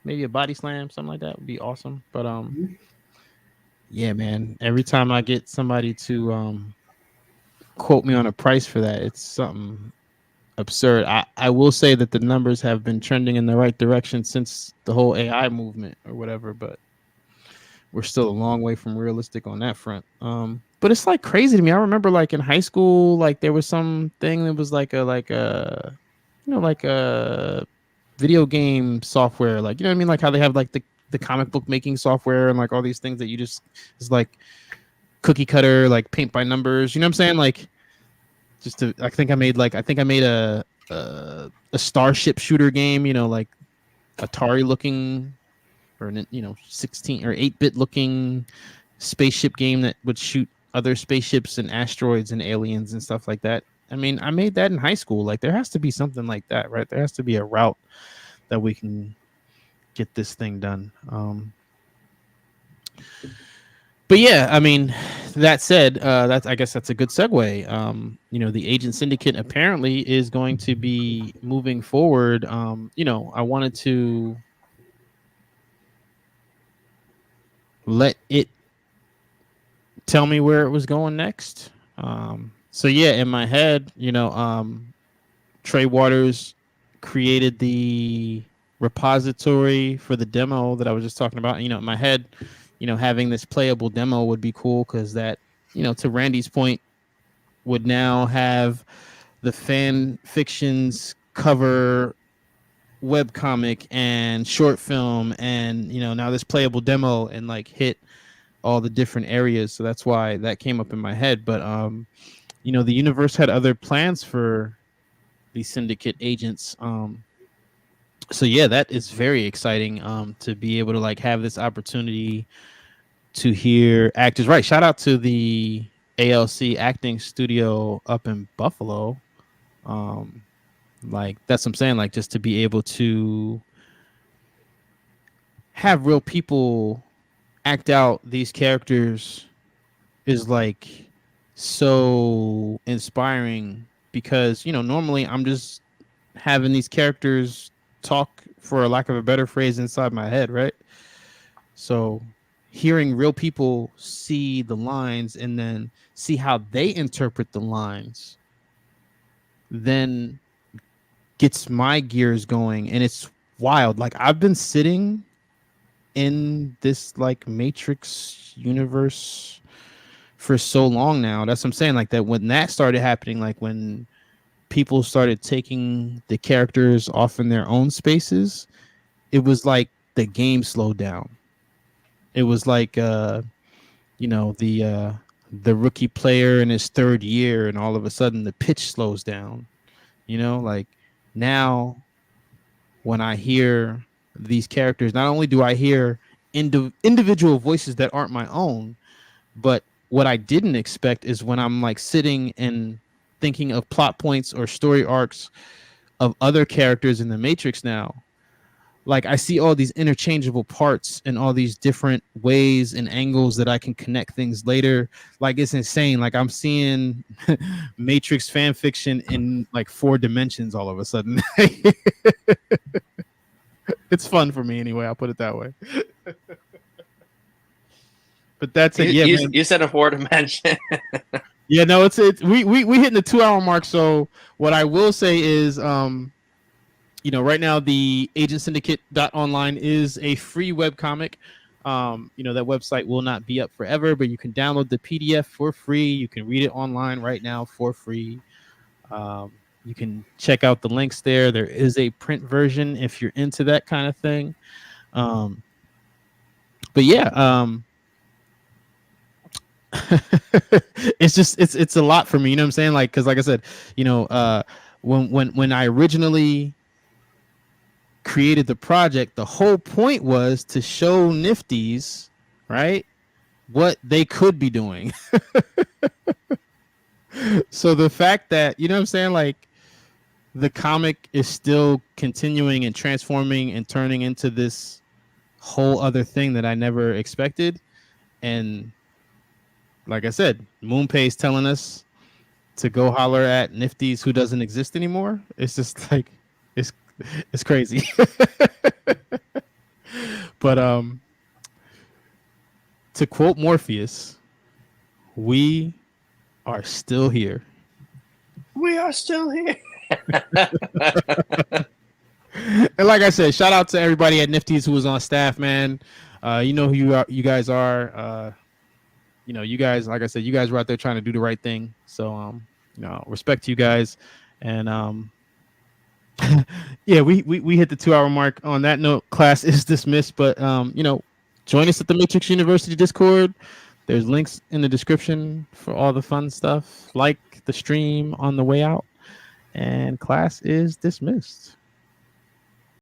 maybe a body slam, something like that would be awesome. But yeah, man. Every time I get somebody to quote me on a price for that, it's something absurd. I will say that the numbers have been trending in the right direction since the whole AI movement or whatever, but we're still a long way from realistic on that front. But it's like crazy to me. I remember like in high school, like there was some thing that was like a video game software, like, you know what I mean? Like how they have like the comic book making software and like all these things that you just is like cookie cutter, like paint by numbers. You know what I'm saying? Like, I think I made a starship shooter game, like Atari looking, or 16 or 8-bit looking spaceship game that would shoot other spaceships and asteroids and aliens and stuff like that. I mean, I made that in high school. Like, there has to be something like that, right? There has to be a route that we can get this thing done. But yeah, I mean, that said, I guess that's a good segue. The Agent Syndicate apparently is going to be moving forward. I wanted to let it tell me where it was going next. So yeah, in my head, Trey Waters created the repository for the demo that I was just talking about. In my head, having this playable demo would be cool because that, to Randy's point, would now have the fan fictions cover webcomic and short film and now this playable demo and like hit all the different areas. So that's why that came up in my head. But the universe had other plans for the syndicate agents. So yeah, that is very exciting to be able to like have this opportunity to hear actors. Right. Shout out to the ALC acting studio up in Buffalo. Like that's what I'm saying, like just to be able to have real people act out these characters is like so inspiring because normally I'm just having these characters talk, for a lack of a better phrase, inside my head, right? So hearing real people see the lines and then see how they interpret the lines then gets my gears going, and it's wild. Like I've been sitting in this like Matrix universe for so long now. That's what I'm saying. Like that when that started happening, like when people started taking the characters off in their own spaces, it was like the game slowed down. It was like the rookie player in his third year, and all of a sudden the pitch slows down. Like now when I hear these characters, not only do I hear individual voices that aren't my own, but what I didn't expect is when I'm like sitting and thinking of plot points or story arcs of other characters in the Matrix now, like I see all these interchangeable parts and all these different ways and angles that I can connect things later. Like it's insane. Like I'm seeing Matrix fan fiction in like 4 dimensions all of a sudden. It's fun for me anyway. I'll put it that way. But that's it. Yeah, you said a 4 dimension. Yeah, no, it's we hitting the 2-hour mark. So what I will say is, right now the agentsyndicate.online is a free webcomic. That website will not be up forever, but you can download the PDF for free. You can read it online right now for free. You can check out the links there. There is a print version if you're into that kind of thing. But yeah, it's a lot for me. You know what I'm saying? Like, because like I said, when I originally created the project, the whole point was to show Nifties, right, what they could be doing. So the fact that, you know what I'm saying, like the comic is still continuing and transforming and turning into this whole other thing that I never expected. And like I said, MoonPay's telling us to go holler at Nifties who doesn't exist anymore. It's just like it's crazy. But to quote Morpheus, we are still here. We are still here. And like I said, shout out to everybody at Nifties who was on staff, man. You know who you guys are. You guys, like I said, you guys were out there trying to do the right thing. So respect to you guys. And yeah, we hit the 2-hour mark. On that note, class is dismissed. But join us at the Matrix University Discord. There's links in the description for all the fun stuff. Like the stream on the way out. And class is dismissed.